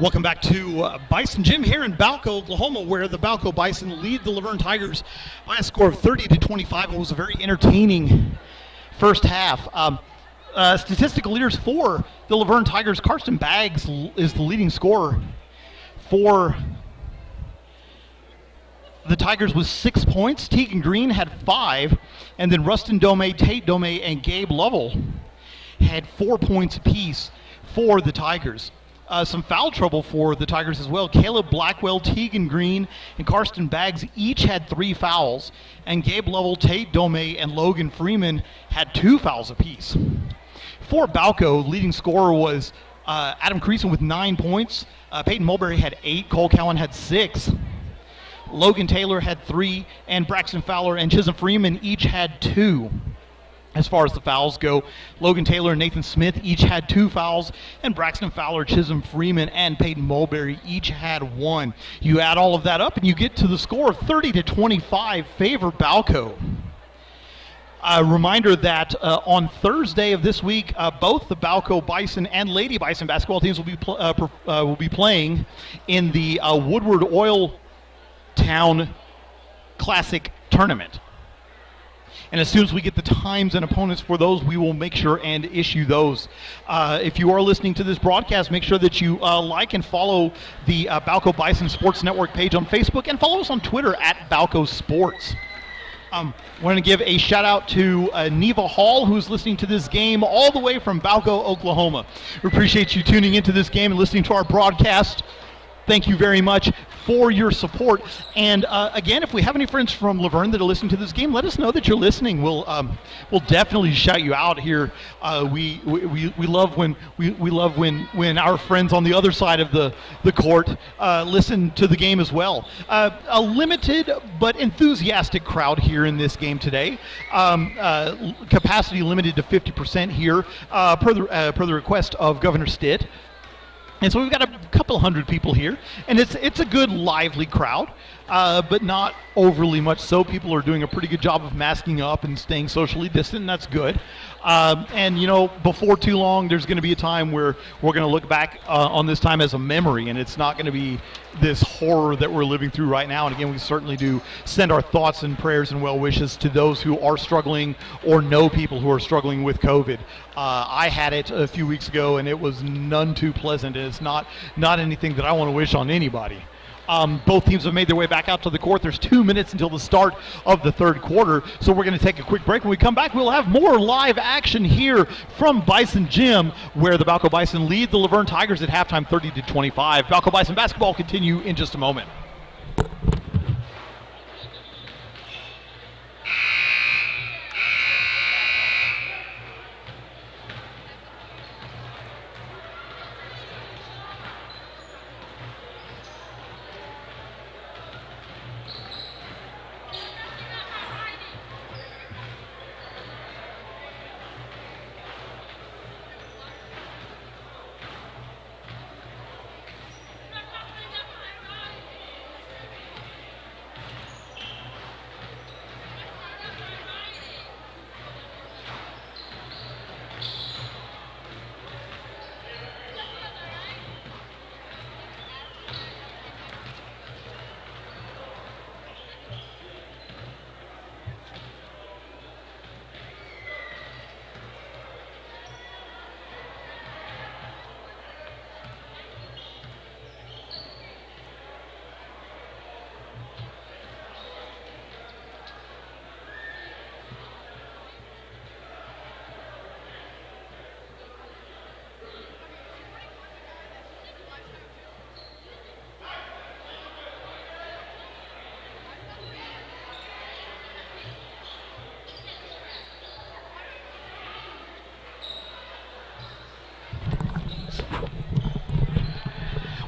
A: Welcome back to Bison Gym here in Balko, Oklahoma, where the Balko Bison lead the Laverne Tigers by a score of 30-25. It was a very entertaining first half. Statistical leaders for the Laverne Tigers, Karsten Baggs is the leading scorer for the Tigers with 6 points. Tegan Green had 5, and then Rustin Dome, Tate Dome, and Gabe Lovell had 4 points apiece for the Tigers. Some foul trouble for the Tigers as well. Caleb Blackwell, Tegan Green, and Karsten Baggs each had 3 fouls, and Gabe Lovell, Tate Dome, and Logan Freeman had 2 fouls apiece. For Balko, leading scorer was Adam Creason with 9 points. Peyton Mulberry had 8. Cole Cowan had 6. Logan Taylor had 3, and Braxton Fowler and Chisholm Freeman each had 2. As far as the fouls go, Logan Taylor and Nathan Smith each had 2 fouls, and Braxton Fowler, Chisholm Freeman, and Peyton Mulberry each had 1. You add all of that up, and you get to the score of 30-25, favor Balko. A reminder that on Thursday of this week, both the Balko Bison and Lady Bison basketball teams will be playing in the Woodward Oil Town Classic Tournament. And as soon as we get the times and opponents for those, we will make sure and issue those. If you are listening to this broadcast, make sure that you like and follow the Balko Bison Sports Network page on Facebook, and follow us on Twitter at Balko Sports. I want to give a shout out to Neva Hall, who's listening to this game all the way from Balko, Oklahoma. We appreciate you tuning into this game and listening to our broadcast. Thank you very much for your support. And again, if we have any friends from Laverne that are listening to this game, let us know that you're listening. We'll definitely shout you out here. We love when our friends on the other side of the court listen to the game as well. A limited but enthusiastic crowd here in this game today. Capacity limited to 50% here per the request of Governor Stitt. And so we've got a couple hundred people here, and it's a good, lively crowd, but not overly much so. People are doing a pretty good job of masking up and staying socially distant, and that's good. And, you know, before too long, there's going to be a time where we're going to look back on this time as a memory, and it's not going to be this horror that we're living through right now. And again, we certainly do send our thoughts and prayers and well wishes to those who are struggling or know people who are struggling with COVID. I had it a few weeks ago, and it was none too pleasant. It's not anything that I want to wish on anybody. Both teams have made their way back out to the court. There's 2 minutes until the start of the third quarter, so we're going to take a quick break. When we come back, we'll have more live action here from Bison Gym, where the Balko Bison lead the Laverne Tigers at halftime 30-25. Balko Bison basketball continue in just a moment.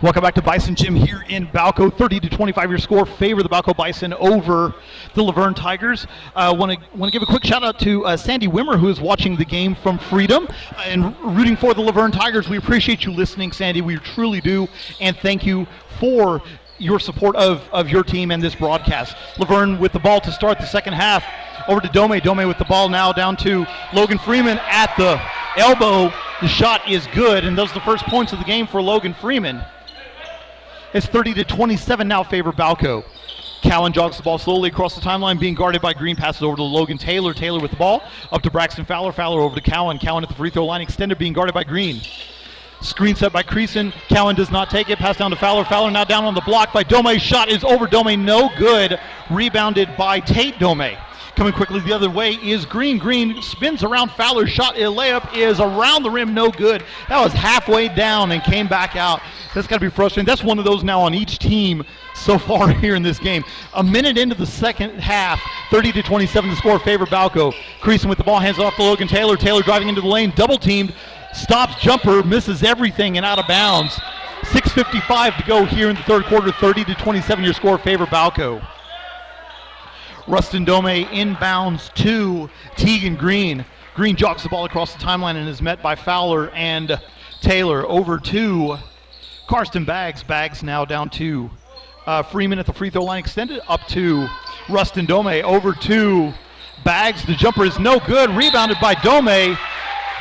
A: Welcome back to Bison Gym here in Balko. 30-25 your score favor the Balko Bison over the Laverne Tigers. Want to give a quick shout out to Sandy Wimmer, who is watching the game from Freedom and rooting for the Laverne Tigers. We appreciate you listening, Sandy. We truly do, and thank you for your support of your team and this broadcast. Laverne with the ball to start the second half. Over to Dome. Dome with the ball now down to Logan Freeman at the elbow. The shot is good, and those are the first points of the game for Logan Freeman. It's 30-27 now favor Balko. Cowan jogs the ball slowly across the timeline, being guarded by Green, passes over to Logan Taylor. Taylor with the ball, up to Braxton Fowler. Fowler over to Cowan. Cowan at the free throw line, extended, being guarded by Green. Screen set by Creason. Cowan does not take it. Pass down to Fowler. Fowler now down on the block by Dome. Shot is over Dome. No good. Rebounded by Tate Dome. Coming quickly the other way is Green. Green spins around Fowler's shot. A layup is around the rim. No good. That was halfway down and came back out. That's got to be frustrating. That's one of those now on each team so far here in this game. A minute into the second half, 30-27 the score, favor Balko. Creason with the ball, hands it off to Logan Taylor. Taylor driving into the lane, double teamed. Stops jumper, misses everything and out of bounds. 6:55 to go here in the third quarter. 30-27 your score, favor Balko. Rustin Dome inbounds to Tegan Green. Green jogs the ball across the timeline and is met by Fowler and Taylor. Over to Karsten Baggs. Baggs now down to Freeman at the free throw line, extended up to Rustin Dome. Over to Baggs. The jumper is no good. Rebounded by Dome.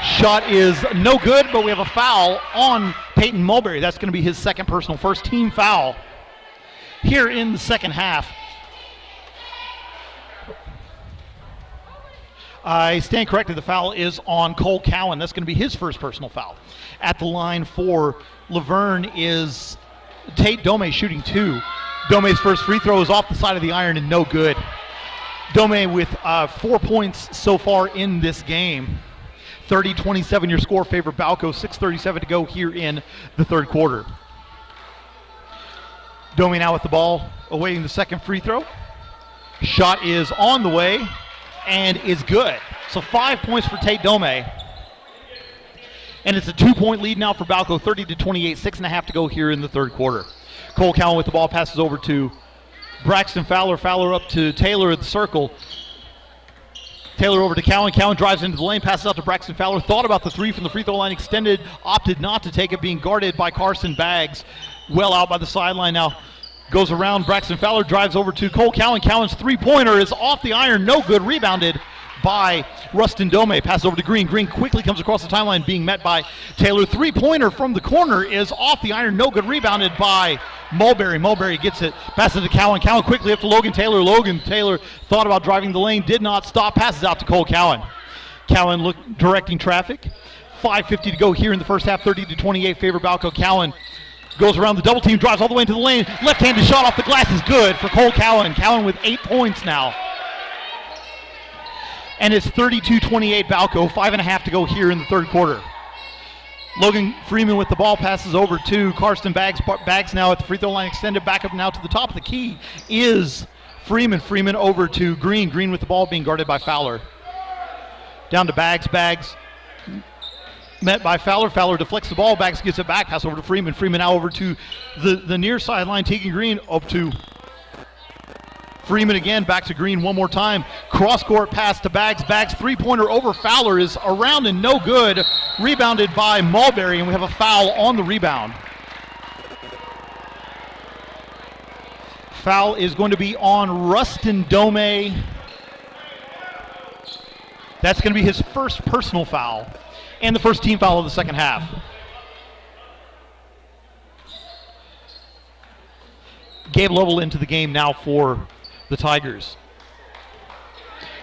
A: Shot is no good, but we have a foul on Peyton Mulberry. That's going to be his second personal, first team foul here in the second half. I stand corrected. The foul is on Cole Cowan. That's going to be his first personal foul. At the line for Laverne is Tate Dome shooting two. Dome's first free throw is off the side of the iron and no good. Dome with 4 points so far in this game. 30-27 your score, favor Balko. 6:37 to go here in the third quarter. Dome now with the ball, awaiting the second free throw. Shot is on the way and is good. So 5 points for Tate Dome. And it's a 2-point lead now for Balko, 30-28, 6.5 to go here in the third quarter. Cole Cowan with the ball, passes over to Braxton Fowler. Fowler up to Taylor at the circle. Taylor over to Cowan. Cowan drives into the lane, passes out to Braxton Fowler. Thought about the three from the free throw line, extended, opted not to take it, being guarded by Carson Baggs. Well out by the sideline now. Goes around. Braxton Fowler drives over to Cole Cowan. Cowan's three-pointer is off the iron. No good. Rebounded by Rustin Dome. Passes over to Green. Green quickly comes across the timeline, being met by Taylor. Three-pointer from the corner is off the iron. No good. Rebounded by Mulberry. Mulberry gets it. Passes to Cowan. Cowan quickly up to Logan Taylor. Logan Taylor thought about driving the lane. Did not stop. Passes out to Cole Cowan. Cowan directing traffic. 5:50 to go here in the first half. 30-28 favor Balko. Cowan goes around the double team, drives all the way into the lane. Left-handed shot off the glass is good for Cole Cowan. Cowan with 8 points now. And it's 32-28 Balko. 5.5 to go here in the third quarter. Logan Freeman with the ball, passes over to Karsten Baggs. Baggs now at the free throw line, extended back up now to the top of the key is Freeman. Freeman over to Green. Green with the ball, being guarded by Fowler. Down to Baggs. Baggs met by Fowler. Fowler deflects the ball. Baggs gets it back. Pass over to Freeman. Freeman now over to the near sideline. Tegan Green up to Freeman again. Back to Green one more time. Cross-court pass to Baggs. Baggs three-pointer over Fowler is around and no good. Rebounded by Mulberry, and we have a foul on the rebound. Foul is going to be on Rustin Dome. That's going to be his first personal foul and the first team foul of the second half. Gabe Lovell into the game now for the Tigers.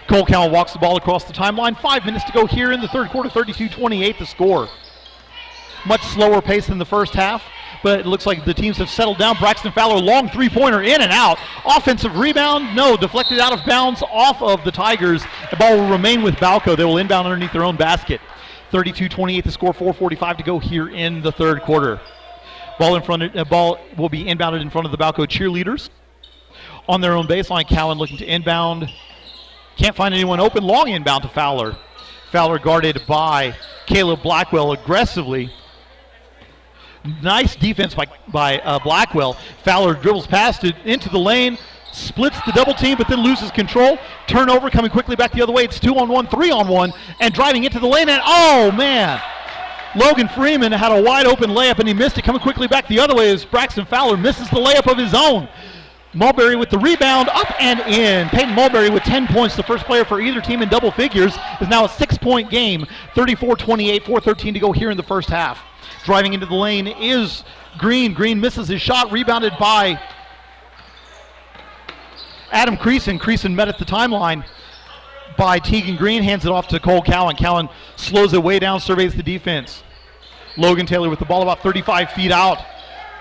A: Cole Cowan walks the ball across the timeline. 5 minutes to go here in the third quarter. 32-28 the score. Much slower pace than the first half, but it looks like the teams have settled down. Braxton Fowler, long three-pointer, in and out. Offensive rebound, no, deflected out of bounds off of the Tigers. The ball will remain with Balko. They will inbound underneath their own basket. 32-28 the score, 4:45 to go here in the third quarter. Ball will be inbounded in front of the Balko cheerleaders. On their own baseline, Cowan looking to inbound. Can't find anyone open. Long inbound to Fowler. Fowler guarded by Caleb Blackwell aggressively. Nice defense by Blackwell. Fowler dribbles past it into the lane, splits the double team, but then loses control. Turnover coming quickly back the other way. It's 2-on-1, 3-on-1, and driving into the lane. And oh, man. Logan Freeman had a wide open layup, and he missed it. Coming quickly back the other way as Braxton Fowler misses the layup of his own. Mulberry with the rebound, up and in. Peyton Mulberry with 10 points, the first player for either team in double figures, is now a 6-point game. 34-28, 4:13 to go here in the first half. Driving into the lane is Green misses his shot, rebounded by Adam Creason. Creason met at the timeline by Tegan Green, hands it off to Cole Cowan. Cowan slows it way down, surveys the defense. Logan Taylor with the ball about 35 feet out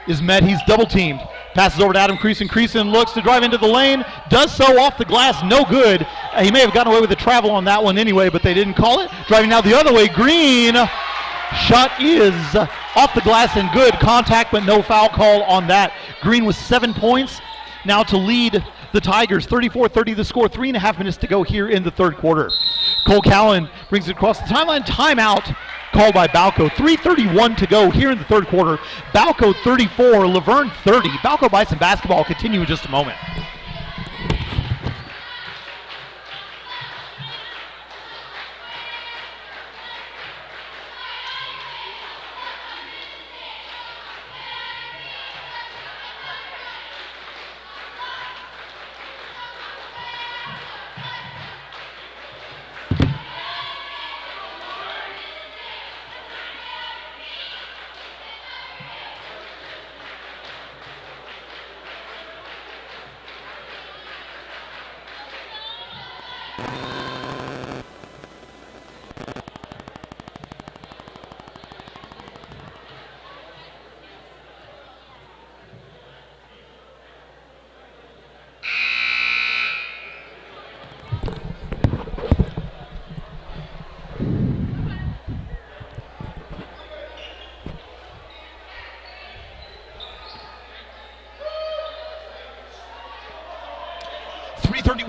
A: is met. He's double teamed. Passes over to Adam Creason. Creason looks to drive into the lane. Does so off the glass. No good. He may have gotten away with the travel on that one anyway, but they didn't call it. Driving now the other way. Green. Shot is off the glass and good. Contact, but no foul call on that. Green with 7 points. Now to lead the Tigers. 34-30 the score. 3.5 minutes to go here in the third quarter. Cole Cowan brings it across the timeline. Timeout called by Balko. 3:31 to go here in the third quarter. Balko 34, Laverne 30. Balko Bison basketball continue in just a moment.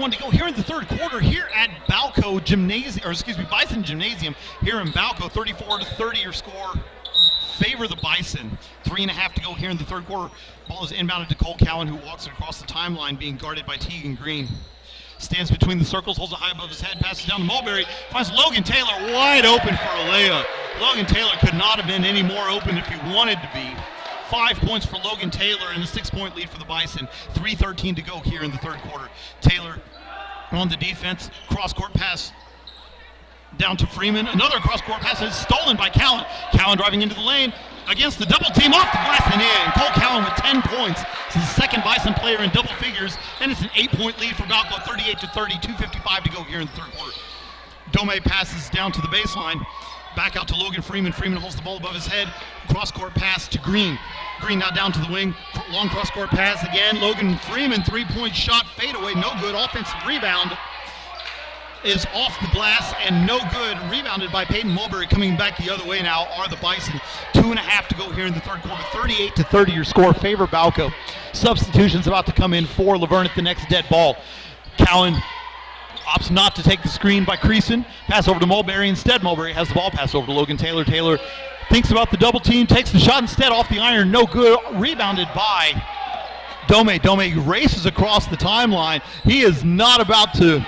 A: To go here in the third quarter here at Balko Gymnasium, Bison Gymnasium here in Balko. 34-30 your score. Favor the Bison. 3.5 to go here in the third quarter. Ball is inbounded to Cole Cowan, who walks it across the timeline, being guarded by Tegan Green. Stands between the circles, holds it high above his head, passes down to Mulberry, finds Logan Taylor wide open for a layup. Logan Taylor could not have been any more open if he wanted to be. 5 points for Logan Taylor and a 6-point lead for the Bison. 3:13 to go here in the third quarter. Taylor on the defense, cross-court pass down to Freeman. Another cross-court pass is stolen by Cowan. Cowan driving into the lane against the double team, off the glass and in. Cole Cowan with 10 points. This is the second Bison player in double figures, and it's an 8-point lead for Balko. 38-30, 2:55 to go here in the third quarter. Dome passes down to the baseline. Back out to Logan Freeman. Freeman holds the ball above his head. Cross-court pass to Green. Green now down to the wing. Long cross-court pass again. Logan Freeman, 3-point shot, fade away, no good. Offensive rebound is off the glass and no good. Rebounded by Peyton Mulberry. Coming back the other way now are the Bison. 2.5 to go here in the third quarter. 38-30 your score. Favor Balko. Substitutions about to come in for Laverne at the next dead ball. Cowan opts not to take the screen by Creason. Pass over to Mulberry. Instead, Mulberry has the ball. Pass over to Logan Taylor. Taylor thinks about the double team. Takes the shot instead off the iron. No good. Rebounded by Dome. Dome races across the timeline. He is not about to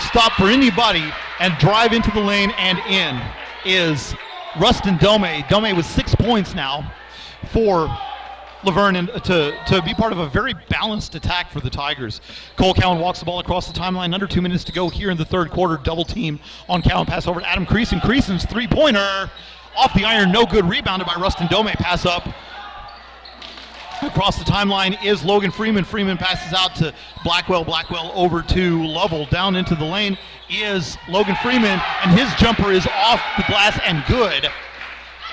A: stop for anybody and drive into the lane, and in is Rustin Dome. Dome with 6 points now for Laverne, and to be part of a very balanced attack for the Tigers. Cole Cowan walks the ball across the timeline. Under 2 minutes to go here in the third quarter. Double team on Cowan. Pass over to Adam Creason. Creason's three-pointer off the iron. No good. Rebounded by Rustin Dome. Pass up across the timeline is Logan Freeman. Freeman passes out to Blackwell. Blackwell over to Lovell. Down into the lane is Logan Freeman, and his jumper is off the glass and good.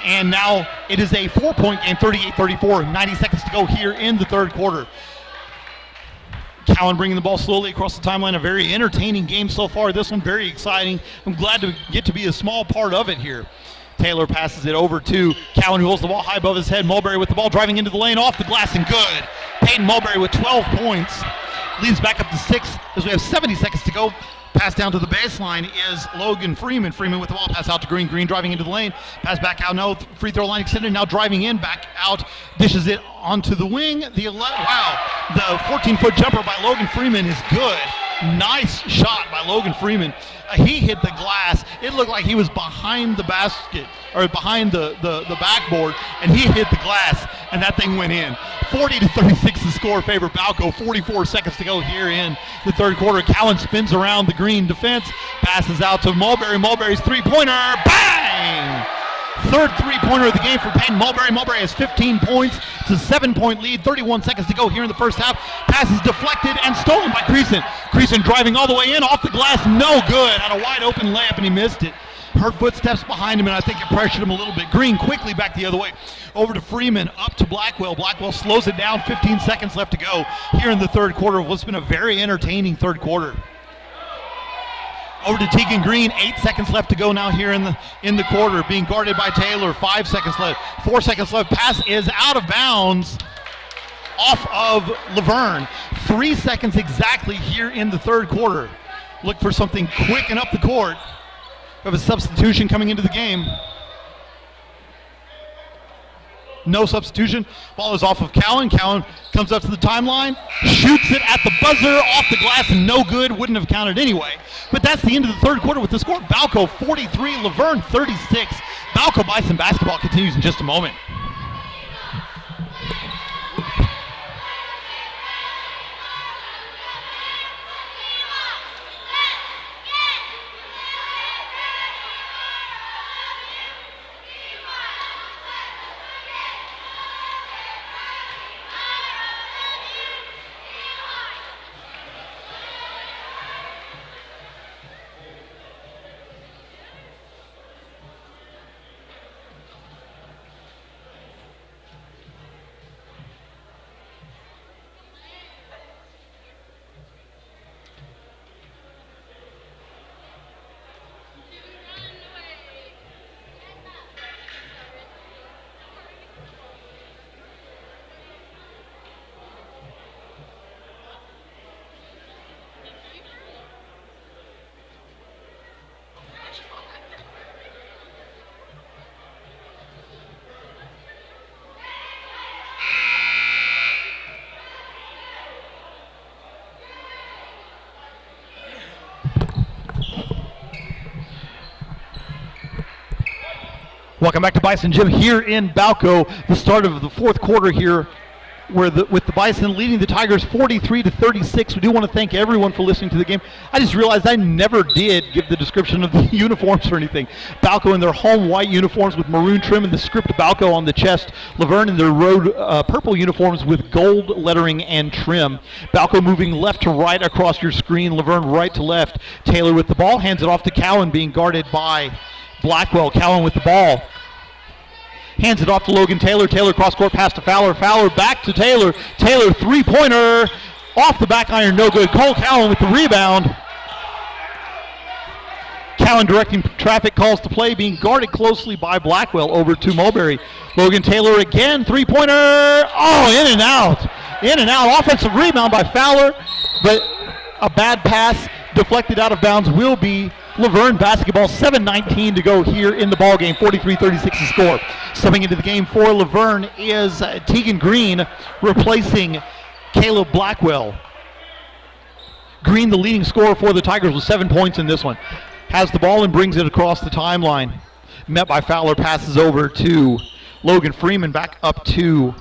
A: And now it is a 4-point game, 38-34, 90 seconds to go here in the third quarter. Cowan bringing the ball slowly across the timeline. A very entertaining game so far. This one very exciting. I'm glad to get to be a small part of it here. Taylor passes it over to Cowan, who holds the ball high above his head. Mulberry with the ball driving into the lane, off the glass and good. Peyton Mulberry with 12 points. Leads back up to 6 as we have 70 seconds to go. Pass down to the baseline is Logan Freeman. Freeman with the ball, pass out to Green. Green driving into the lane. Pass back out, no free throw line extended. Now driving in, back out, dishes it onto the wing. The 14-foot jumper by Logan Freeman is good. Nice shot by Logan Freeman. He hit the glass. It looked like he was behind the basket, or behind the backboard, and he hit the glass, and that thing went in. 40-36 the score, favor Balko. 44 seconds to go here in the third quarter. Cowan spins around the Green defense, passes out to Mulberry. Mulberry's three-pointer, bang! Third three-pointer of the game for Peyton Mulberry. Mulberry has 15 points. It's a 7-point lead. 31 seconds to go here in the first half. Pass is deflected and stolen by Creason. Creason driving all the way in, off the glass, no good. Had a wide-open layup, and he missed it. Heard footsteps behind him, and I think it pressured him a little bit. Green quickly back the other way. Over to Freeman, up to Blackwell. Blackwell slows it down. 15 seconds left to go here in the third quarter of what's been a very entertaining third quarter. Over to Tegan Green, 8 seconds left to go now here in the quarter, being guarded by Taylor. 5 seconds left, 4 seconds left. Pass is out of bounds off of Laverne. 3 seconds exactly here in the third quarter. Look for something quick and up the court. We have a substitution coming into the game. No substitution. Ball is off of Cowan. Cowan comes up to the timeline, shoots it at the buzzer, off the glass, and no good. Wouldn't have counted anyway. But that's the end of the third quarter with the score. Balko 43, Laverne 36. Balko Bison basketball continues in just a moment. Welcome back to Bison Gym here in Balko. The start of the fourth quarter here, with the Bison leading the Tigers 43-36. We do want to thank everyone for listening to the game. I just realized I never did give the description of the uniforms or anything. Balko in their home white uniforms with maroon trim and the script Balko on the chest. Laverne in their road purple uniforms with gold lettering and trim. Balko moving left to right across your screen. Laverne right to left. Taylor with the ball, hands it off to Cowan, being guarded by Blackwell. Cowan with the ball. Hands it off to Logan Taylor. Taylor cross-court pass to Fowler. Fowler back to Taylor. Taylor three-pointer. Off the back iron, no good. Cole Cowan with the rebound. Cowan directing traffic calls to play, being guarded closely by Blackwell. Over to Mulberry. Logan Taylor again. Three-pointer. Oh, in and out. In and out. Offensive rebound by Fowler, but a bad pass deflected out of bounds will be Laverne basketball. 7:19 to go here in the ball game. 43-36 the score. Stepping into the game for Laverne is Tegan Green, replacing Caleb Blackwell. Green, the leading scorer for the Tigers, with 7 points in this one. Has the ball and brings it across the timeline. Met by Fowler, passes over to Logan Freeman, back up to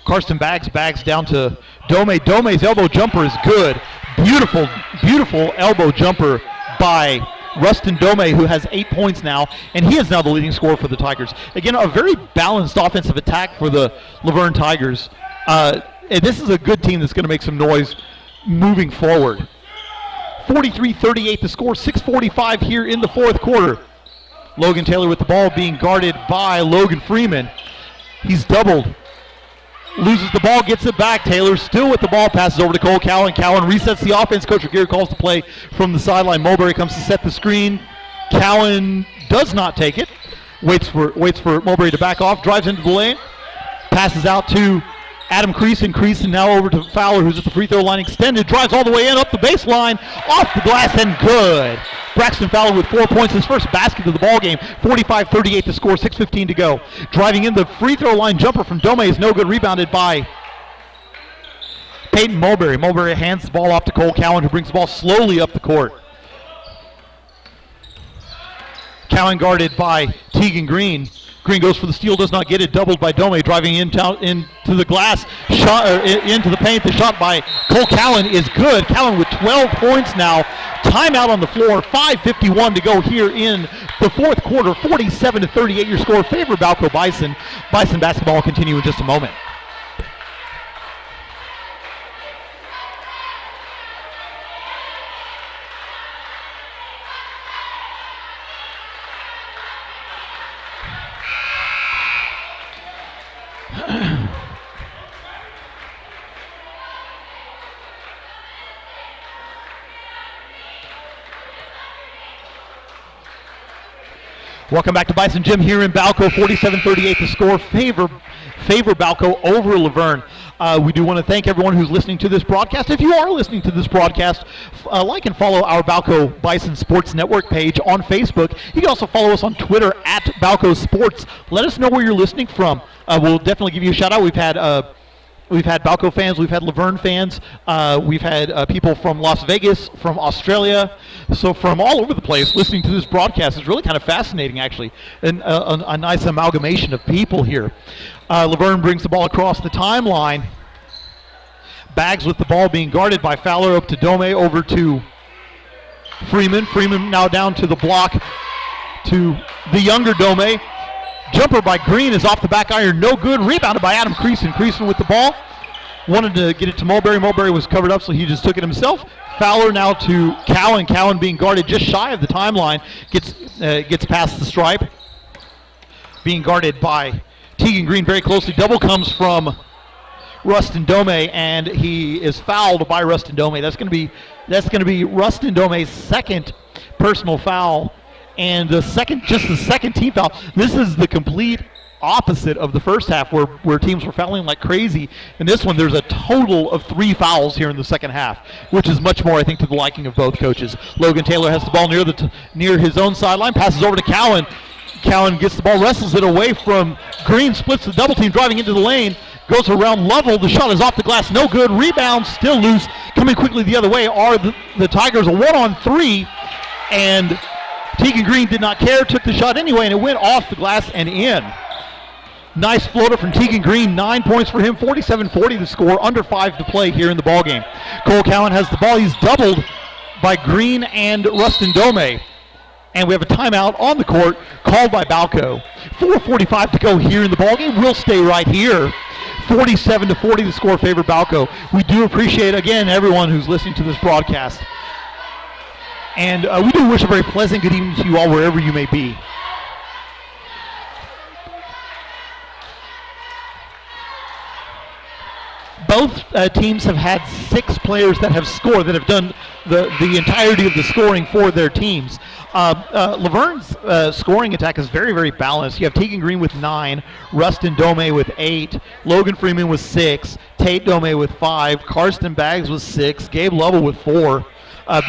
A: Karsten Baggs. Baggs down to Dome. Dome's elbow jumper is good. Beautiful, beautiful elbow jumper by Rustin Dome, who has 8 points now, and he is now the leading scorer for the Tigers. Again, a very balanced offensive attack for the Laverne Tigers. And this is a good team that's going to make some noise moving forward. 43-38 the score, 6:45 here in the fourth quarter. Logan Taylor with the ball, being guarded by Logan Freeman. He's doubled. Loses the ball, gets it back. Taylor still with the ball, passes over to Cole Cowan. Cowan resets the offense. Coach Aguirre calls the play from the sideline. Mulberry comes to set the screen. Cowan does not take it. Waits for Mulberry to back off. Drives into the lane. Passes out to Adam Creason. Creason now over to Fowler, who's at the free throw line extended. Drives all the way in, up the baseline, off the glass, and good. Braxton Fowler with 4 points, his first basket of the ball game. 45-38 to score, 6:15 to go. Driving in, the free throw line jumper from Dome is no good, rebounded by Peyton Mulberry. Mulberry hands the ball off to Cole Cowan, who brings the ball slowly up the court. Cowan guarded by Tegan Green. Green goes for the steal, does not get it. Doubled by Dome, driving into the glass, into the paint. The shot by Cole Cowan is good. Cowan with 12 points now. Timeout on the floor. 5:51 to go here in the fourth quarter. 47-38 your score. Favor Balko Bison. Bison basketball will continue in just a moment. Welcome back to Bison Gym here in Balko. 47-38 the score. Favor Balko over Laverne. We do want to thank everyone who's listening to this broadcast. If you are listening to this broadcast, like and follow our Balko Bison Sports Network page on Facebook. You can also follow us on Twitter at Balko Sports. Let us know where you're listening from. We'll definitely give you a shout out. We've had Balko fans, we've had Laverne fans, we've had people from Las Vegas, from Australia, so from all over the place listening to this broadcast. It's really kind of fascinating, actually, and a nice amalgamation of people here. Laverne brings the ball across the timeline. Bags with the ball being guarded by Fowler, up to Dome, over to Freeman. Freeman now down to the block to the younger Dome. Jumper by Green is off the back iron, no good. Rebounded by Adam Creason. Creason with the ball. Wanted to get it to Mulberry. Mulberry was covered up, so he just took it himself. Fowler now to Cowan. Cowan being guarded just shy of the timeline. Gets past the stripe. Being guarded by Tegan Green very closely. Double comes from Rustin Dome, and he is fouled by Rustin Dome. That's going to be Rustin Dome's second personal foul. And the second team foul. This is the complete opposite of the first half where teams were fouling like crazy. In this one, there's a total of 3 fouls here in the second half, which is much more, I think, to the liking of both coaches. Logan Taylor has the ball near his own sideline, passes over to Cowan. Cowan gets the ball, wrestles it away from Green, splits the double team, driving into the lane, goes around level. The shot is off the glass, no good. Rebound still loose. Coming quickly the other way are the Tigers, a 1-on-3, and Tegan Green did not care, took the shot anyway, and it went off the glass and in. Nice floater from Tegan Green, 9 points for him, 47-40 the score, under 5 to play here in the ballgame. Cole Cowan has the ball. He's doubled by Green and Rustin Dome. And we have a timeout on the court called by Balko. 4:45 to go here in the ballgame. We'll stay right here. 47-40 the score, favor Balko. We do appreciate, again, everyone who's listening to this broadcast. And we do wish a very pleasant good evening to you all wherever you may be. Both teams have had 6 players that have scored, that have done the entirety of the scoring for their teams. Laverne's scoring attack is very, very balanced. You have Tegan Green with 9, Rustin Dome with 8, Logan Freeman with 6, Tate Dome with 5, Karsten Baggs with 6, Gabe Lovell with 4.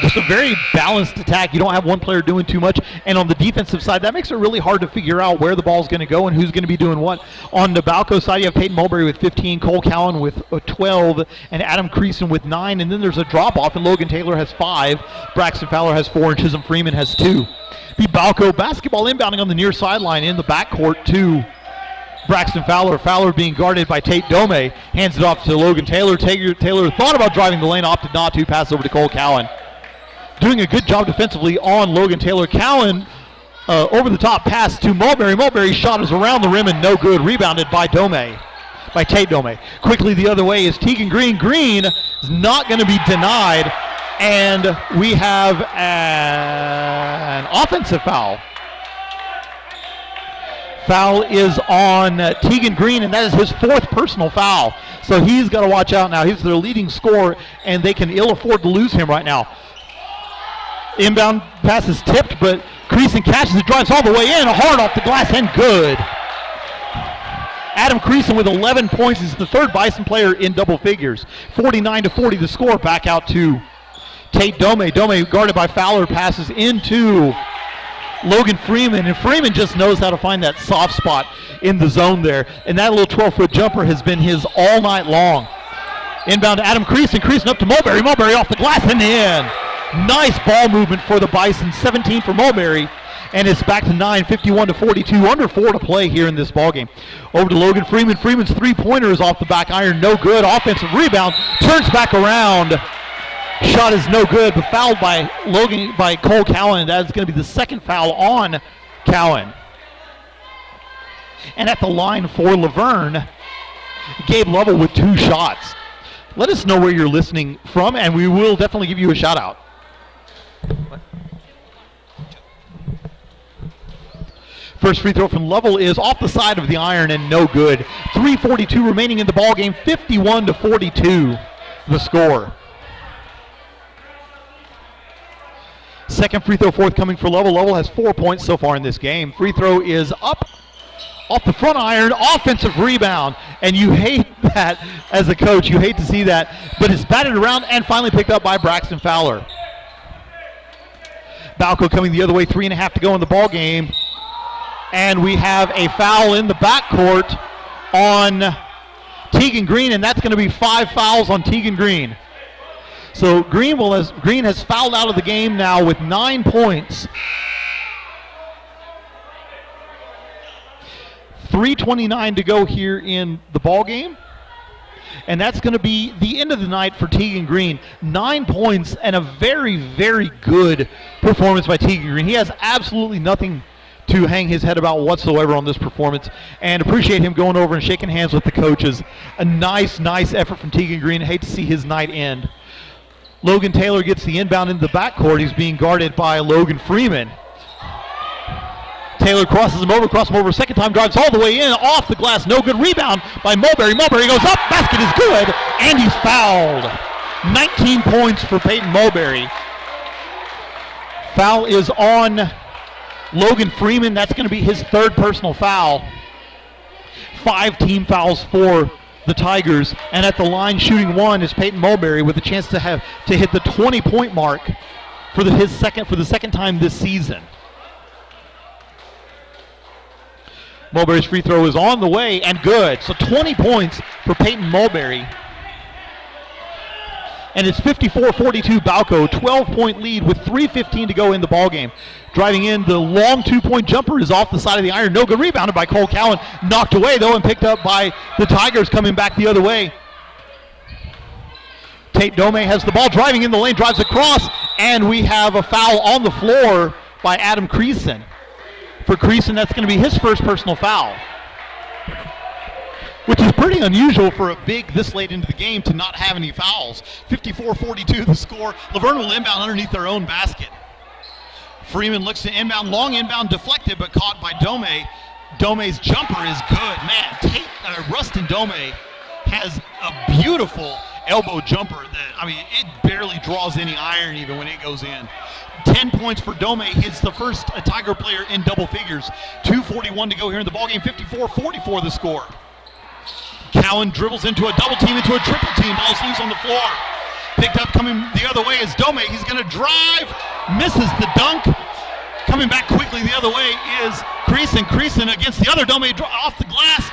A: Just a very balanced attack. You don't have one player doing too much. And on the defensive side, that makes it really hard to figure out where the ball's going to go and who's going to be doing what. On the Balko side, you have Peyton Mulberry with 15, Cole Cowan with 12, and Adam Creason with 9. And then there's a drop-off, and Logan Taylor has 5, Braxton Fowler has 4, and Chisholm Freeman has 2. The Balko basketball inbounding on the near sideline in the backcourt to Braxton Fowler. Fowler being guarded by Tate Dome. Hands it off to Logan Taylor. Taylor thought about driving the lane, opted not to. Pass over to Cole Cowan. Doing a good job defensively on Logan Taylor. Cowan over the top pass to Mulberry. Mulberry's shot is around the rim and no good. Rebounded by Tate Dome. Quickly the other way is Tegan Green. Green is not going to be denied. And we have an offensive foul. Foul is on Tegan Green, and that is his 4th personal foul. So he's got to watch out now. He's their leading scorer, and they can ill afford to lose him right now. Inbound pass is tipped, but Creason catches it, drives all the way in, hard off the glass, and good. Adam Creason with 11 points. He's the 3rd Bison player in double figures. 49-40 the score. Back out to Tate Dome. Dome guarded by Fowler, passes into Logan Freeman, and Freeman just knows how to find that soft spot in the zone there. And that little 12-foot jumper has been his all night long. Inbound to Adam Creason. Creason up to Mulberry. Mulberry off the glass and in. Nice ball movement for the Bison. 17 for Mulberry. and it's back to 9, 51-42, under 4 to play here in this ballgame. Over to Logan Freeman. Freeman's three-pointer is off the back iron, no good. Offensive rebound, turns back around. Shot is no good, but fouled by Cole Cowan. That is going to be the second foul on Cowan. And at the line for Laverne, Gabe Lovell with 2 shots. Let us know where you're listening from, and we will definitely give you a shout out. First free throw from Lovell is off the side of the iron and no good. 3:42 remaining in the ball game. 51-42 the score. Second free throw forthcoming for Lovell. Lovell has 4 points so far in this game. Free throw is up off the front iron. Offensive rebound. And you hate that as a coach. You hate to see that. But it's batted around and finally picked up by Braxton Fowler. Balko coming the other way. 3.5 to go in the ball game. And we have a foul in the backcourt on Tegan Green, and that's going to be 5 fouls on Tegan Green. So Green has fouled out of the game now with 9 points. 3:29 to go here in the ball game. And that's going to be the end of the night for Tegan Green. 9 points and a very, very good performance by Tegan Green. He has absolutely nothing to hang his head about whatsoever on this performance, and appreciate him going over and shaking hands with the coaches. A nice effort from Tegan Green. I hate to see his night end. Logan Taylor gets the inbound into the backcourt. He's being guarded by Logan Freeman. Taylor crosses him over, second time, drives all the way in, off the glass, no good. Rebound by Mulberry. Mulberry goes up, basket is good, and he's fouled. 19 points for Peyton Mulberry. Foul is on Logan Freeman. That's going to be his 3rd personal foul. 5 team fouls for the Tigers, and at the line shooting 1 is Peyton Mulberry with a chance to hit the 20-point mark for the second time this season. Mulberry's free throw is on the way and good. So 20 points for Peyton Mulberry. And it's 54-42 Balko, 12-point lead with 3:15 to go in the ballgame. Driving in, the long 2-point jumper is off the side of the iron. No good, rebounded by Cole Cowan. Knocked away, though, and picked up by the Tigers coming back the other way. Tate Dome has the ball, driving in the lane, drives across, and we have a foul on the floor by Adam Creason. For Creason, that's going to be his first personal foul, which is pretty unusual for a big this late into the game to not have any fouls. 54-42 the score. Laverne will inbound underneath their own basket. Freeman looks to inbound, long inbound, deflected, but caught by Dome. Dome's jumper is good. Man, Rustin Dome has a beautiful elbow jumper that, it barely draws any iron even when it goes in. 10 points for Dome. He's the first Tiger player in double figures. 2:41 to go here in the ballgame. 54-44 the score. Cowan dribbles into a double team, into a triple team. Ball's loose on the floor. Picked up coming the other way is Dome. He's going to drive, misses the dunk. Coming back quickly the other way is Creason. Creason against the other Dome, off the glass.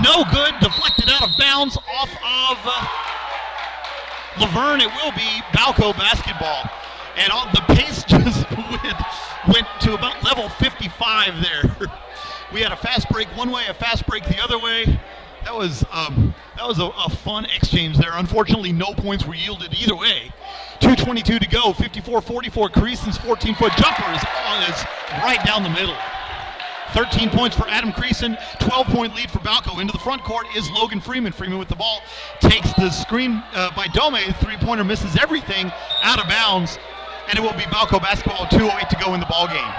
A: No good, deflected out of bounds off of Laverne. It will be Balko basketball. And the pace just went to about level 55 there. We had a fast break one way, a fast break the other way. That was a fun exchange there. Unfortunately, no points were yielded either way. 2:22 to go, 54-44. Creason's 14-foot jumper is right down the middle. 13 points for Adam Creason, 12-point lead for Balko. Into the front court is Logan Freeman. Freeman with the ball, takes the screen by Dome. Three-pointer misses everything, out of bounds, and it will be Balko basketball. 2:08 to go in the ball game.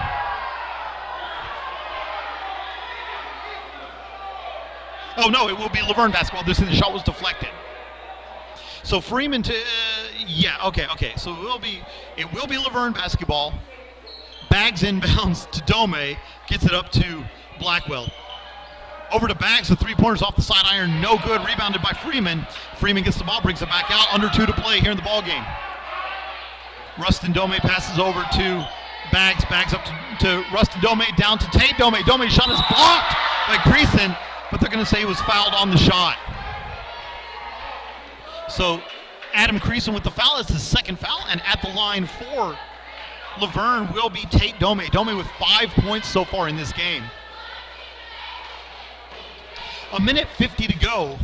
A: Oh no, it will be Laverne basketball. The shot was deflected. So Freeman to okay. So it will be Laverne basketball. Bags inbounds to Dome, gets it up to Blackwell. Over to Bags, the three-pointers off the side iron, no good. Rebounded by Freeman. Freeman gets the ball, brings it back out. Under 2 to play here in the ball game. Rustin Dome passes over to Bags. Bags up to Rustin Dome, down to Tate Dome. Dome's shot is blocked by Creason, but they're going to say he was fouled on the shot. So Adam Creason with the foul. It's his second foul, and at the line for Laverne will be Tate Dome. Dome with 5 points so far in this game. 1:50 to go.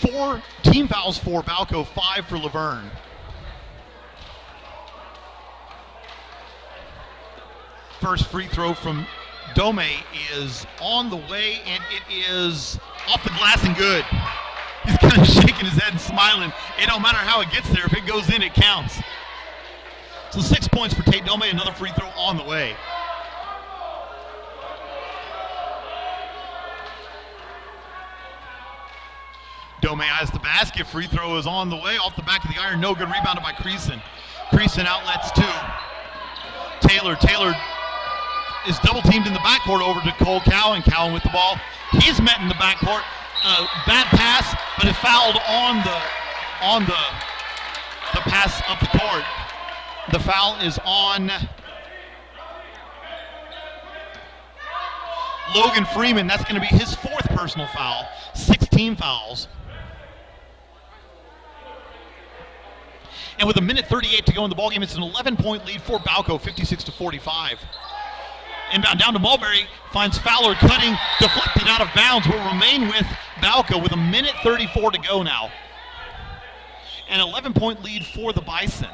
A: 4 team fouls for Balko, 5 for Laverne. First free throw from Dome is on the way, and it is off the glass and good. He's kind of shaking his head and smiling. It don't matter how it gets there. If it goes in, it counts. So 6 points for Tate Dome, another free throw on the way. Dome has the basket. Free throw is on the way. Off the back of the iron. No good. Rebounded by Creason. Creason outlets 2. Taylor is double teamed in the backcourt over to Cole Cowan. Cowan with the ball. He's met in the backcourt. Bad pass, but it fouled on the pass up the court. The foul is on Logan Freeman. That's going to be his 4th personal foul. 6 team fouls. And with 1:38 to go in the ballgame, it's an 11-point lead for Balko, 56-45. Inbound down to Mulberry, finds Fowler cutting, deflected out of bounds, will remain with Balko with 1:34 to go now. An 11-point lead for the Bison.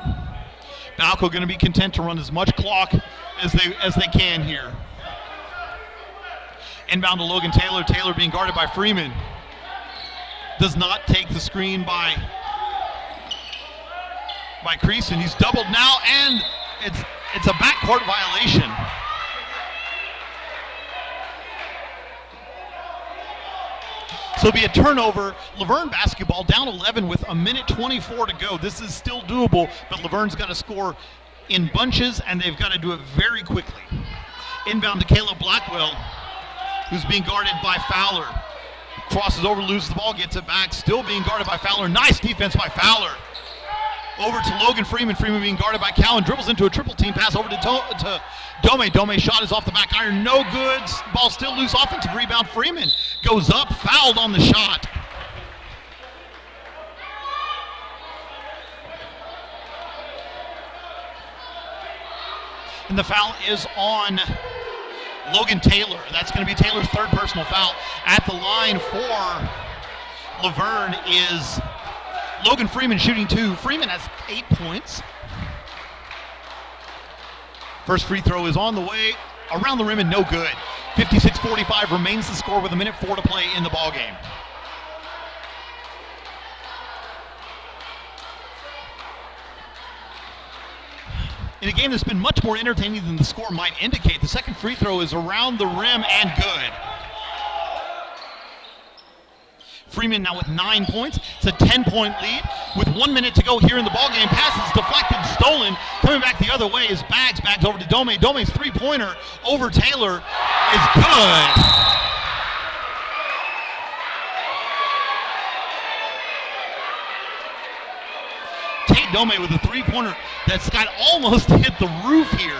A: Balko going to be content to run as much clock as they can here. Inbound to Logan Taylor. Taylor being guarded by Freeman. Does not take the screen by Creason. He's doubled now, and it's a backcourt violation. So it'll be a turnover. Laverne basketball down 11 with 1:24 to go. This is still doable, but Laverne's got to score in bunches, and they've got to do it very quickly. Inbound to Caleb Blackwell, who's being guarded by Fowler. Crosses over, loses the ball, gets it back, still being guarded by Fowler. Nice defense by Fowler. Over to Logan Freeman. Freeman being guarded by Cowan. Dribbles into a triple team pass over to Dome. Dome's shot is off the back iron. No good. Ball still loose. Offensive rebound. Freeman goes up. Fouled on the shot. And the foul is on Logan Taylor. That's going to be Taylor's 3rd personal foul. At the line for Laverne is Logan Freeman shooting 2. Freeman has 8 points. First free throw is on the way. Around the rim and no good. 56-45 remains the score with 1:04 to play in the ballgame. In a game that's been much more entertaining than the score might indicate, the second free throw is around the rim and good. Freeman now with 9 points. It's a 10-point lead with 1 minute to go here in the ballgame. Pass is deflected, stolen. Coming back the other way is Bags. Bags over to Dome. Dome's 3-pointer over Taylor is good. Tate Dome with a 3-pointer that's got almost hit the roof here.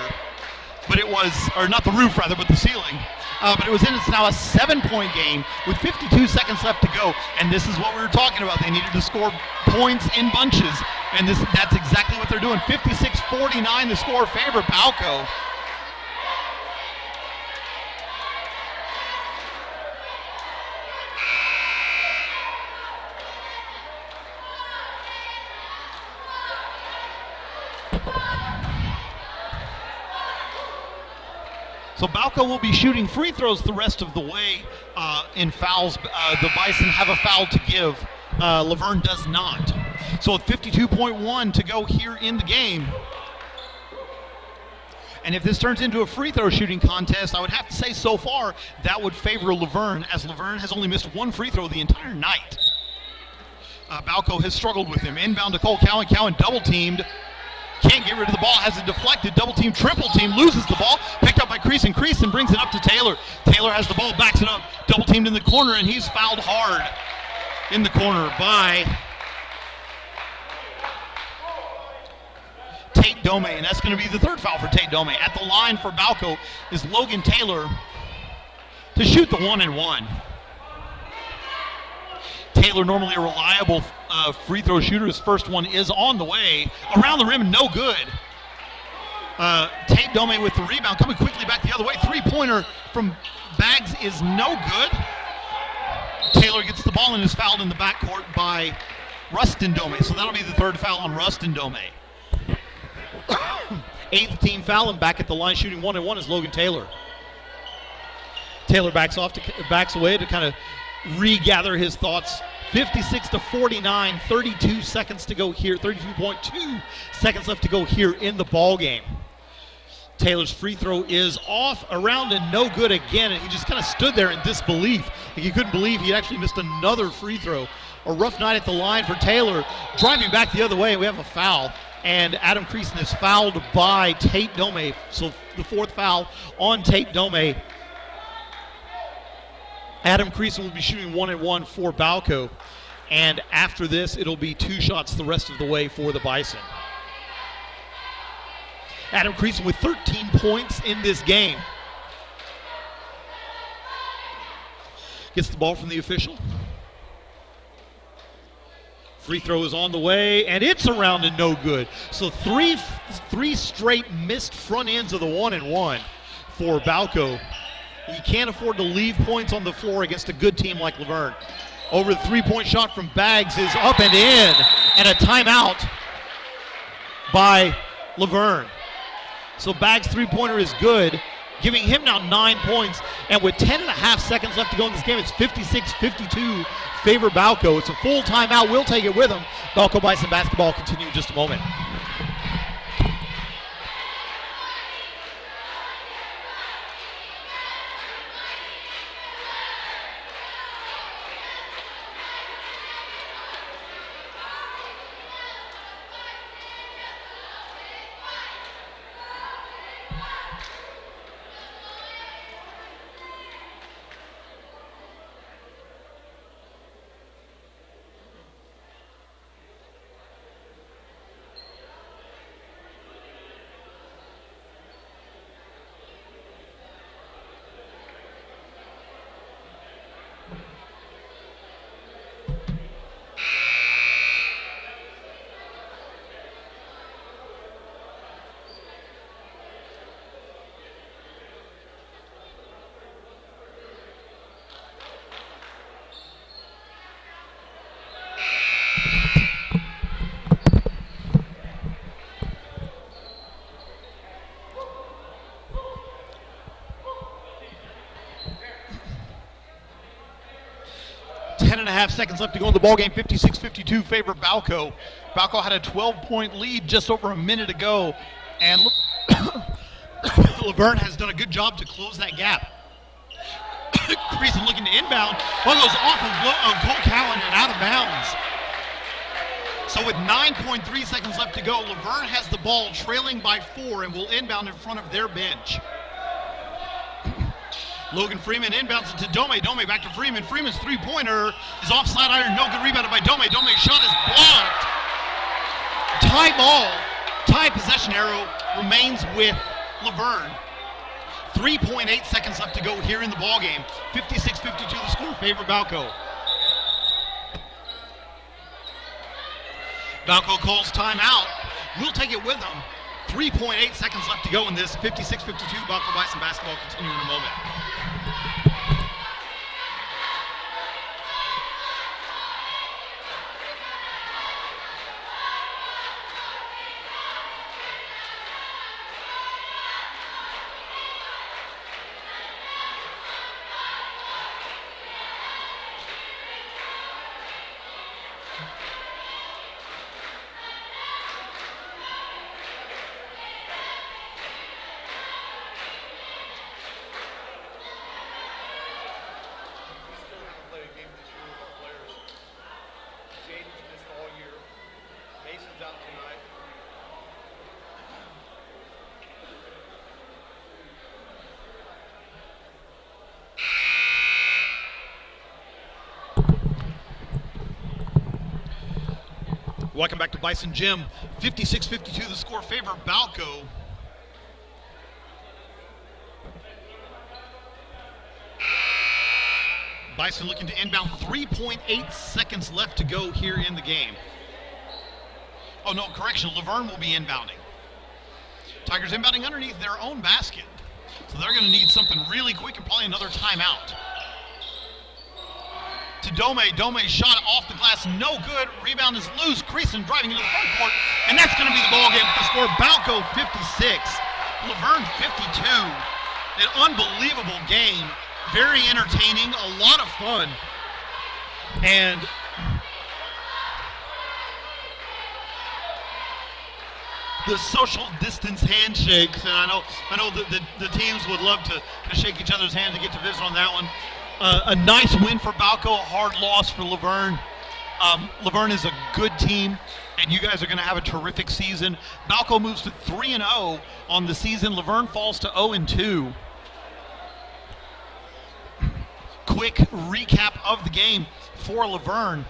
A: But it was, or not the roof rather, but the ceiling. But it was in. It's now a 7-point game with 52 seconds left to go. And this is what we were talking about. They needed to score points in bunches. And that's exactly what they're doing. 56-49, the score favor Balko. So Balko will be shooting free throws the rest of the way in fouls. The Bison have a foul to give. Laverne does not. So with 52.1 to go here in the game. And if this turns into a free throw shooting contest, I would have to say so far that would favor Laverne, as Laverne has only missed 1 free throw the entire night. Balko has struggled with him. Inbound to Cole Cowan. Cowan double teamed. Can't get rid of the ball, has it deflected, double team, triple team, loses the ball, picked up by Creason. Creason brings it up to Taylor. Taylor has the ball, backs it up, double teamed in the corner, and he's fouled hard in the corner by Tate Dome, and that's going to be the 3rd foul for Tate Dome. At the line for Balko is Logan Taylor to shoot the 1-and-1. Taylor, normally a reliable free throw shooter. His first one is on the way. Around the rim, no good. Tate Dome with the rebound, coming quickly back the other way. Three-pointer from Bags is no good. Taylor gets the ball and is fouled in the backcourt by Rustin Dome. So that'll be the third foul on Rustin Dome. 8th team foul, and back at the line shooting 1-1 is Logan Taylor. Taylor backs away to kind of regather his thoughts. 56-49, 32 seconds to go here. 32.2 seconds left to go here in the ball game. Taylor's free throw is off, around, and no good again, and he just kind of stood there in disbelief. He couldn't believe he actually missed another free throw. A rough night at the line for Taylor. Driving back the other way, we have a foul, and Adam Creason is fouled by Tate Dome. So the fourth foul on Tate Dome. Adam Creason will be shooting 1-1 for Balko, and after this, it'll be 2 shots the rest of the way for the Bison. Adam Creason with 13 points in this game. Gets the ball from the official. Free throw is on the way, and it's around and no good. So three straight missed front ends of the 1-1 for Balko. You can't afford to leave points on the floor against a good team like Laverne. Over the three-point shot from Bags is up and in, and a timeout by Laverne. So Bags' three-pointer is good, giving him now 9 points. And with 10.5 seconds left to go in this game, it's 56-52 favor Balko. It's a full timeout. We'll take it with him. Balko Bison basketball continue in just a moment. Seconds left to go in the ballgame. 56-52 favor Balko. Balko had a 12-point lead just over a minute ago, and Laverne has done a good job to close that gap. Creason looking to inbound. Ball goes off of Cole Cowan and out of bounds. So with 9.3 seconds left to go, Laverne has the ball trailing by 4 and will inbound in front of their bench. Logan Freeman inbounds it to Dome. Dome back to Freeman. Freeman's three-pointer is offside iron. No good, rebounded by Dome. Dome's shot is blocked. Tie ball. Tie possession arrow remains with Laverne. 3.8 seconds left to go here in the ballgame. 56-52 the score, favor Balko. Balko calls timeout. We'll take it with them. 3.8 seconds left to go in this. 56-52, Balko Bison basketball continue in a moment. Welcome back to Bison Gym. 56-52 the score, favor Balko. Bison looking to inbound. 3.8 seconds left to go here in the game. Oh no, correction, Laverne will be inbounding. Tigers inbounding underneath their own basket. So they're going to need something really quick and probably another timeout. To Dome. Dome shot off the glass, no good. Rebound is loose. Creason driving into the front court, and that's going to be the ball game with the score. Balko 56, Laverne 52. An unbelievable game, very entertaining, a lot of fun, and the social distance handshakes. And I know the teams would love to shake each other's hands and get to visit on that one. A nice win for Balko, a hard loss for Laverne. Laverne is a good team, and you guys are going to have a terrific season. Balko moves to 3-0 on the season. Laverne falls to 0-2. Quick recap of the game for Laverne.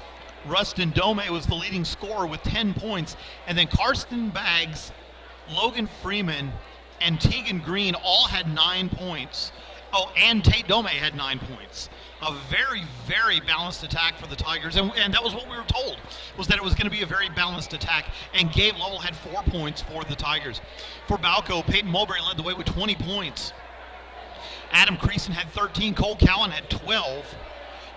A: Rustin Dome was the leading scorer with 10 points, and then Karsten Baggs, Logan Freeman, and Tegan Green all had 9 points. Oh, and Tate Dome had 9 points. A very, very balanced attack for the Tigers, and that was what we were told, was that it was going to be a very balanced attack, and Gabe Lovell had 4 points for the Tigers. For Balko, Peyton Mulberry led the way with 20 points. Adam Creason had 13, Cole Cowan had 12,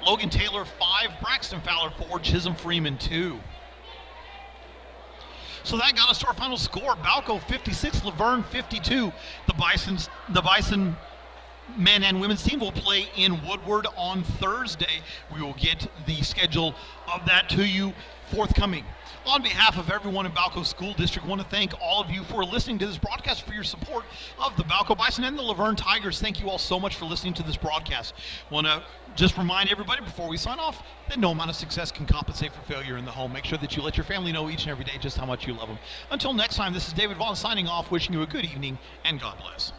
A: Logan Taylor 5, Braxton Fowler 4, Chisholm Freeman 2. So that got us to our final score. Balko 56, Laverne 52. The Bison men and women's team will play in Woodward on Thursday. We will get the schedule of that to you forthcoming. On behalf of everyone in Balko School District, I want to thank all of you for listening to this broadcast, for your support of the Balko Bison and the Laverne Tigers. Thank you all so much for listening to this broadcast. I want to just remind everybody before we sign off that no amount of success can compensate for failure in the home. Make sure that you let your family know each and every day just how much you love them. Until next time, this is David Vaughn signing off, wishing you a good evening and God bless.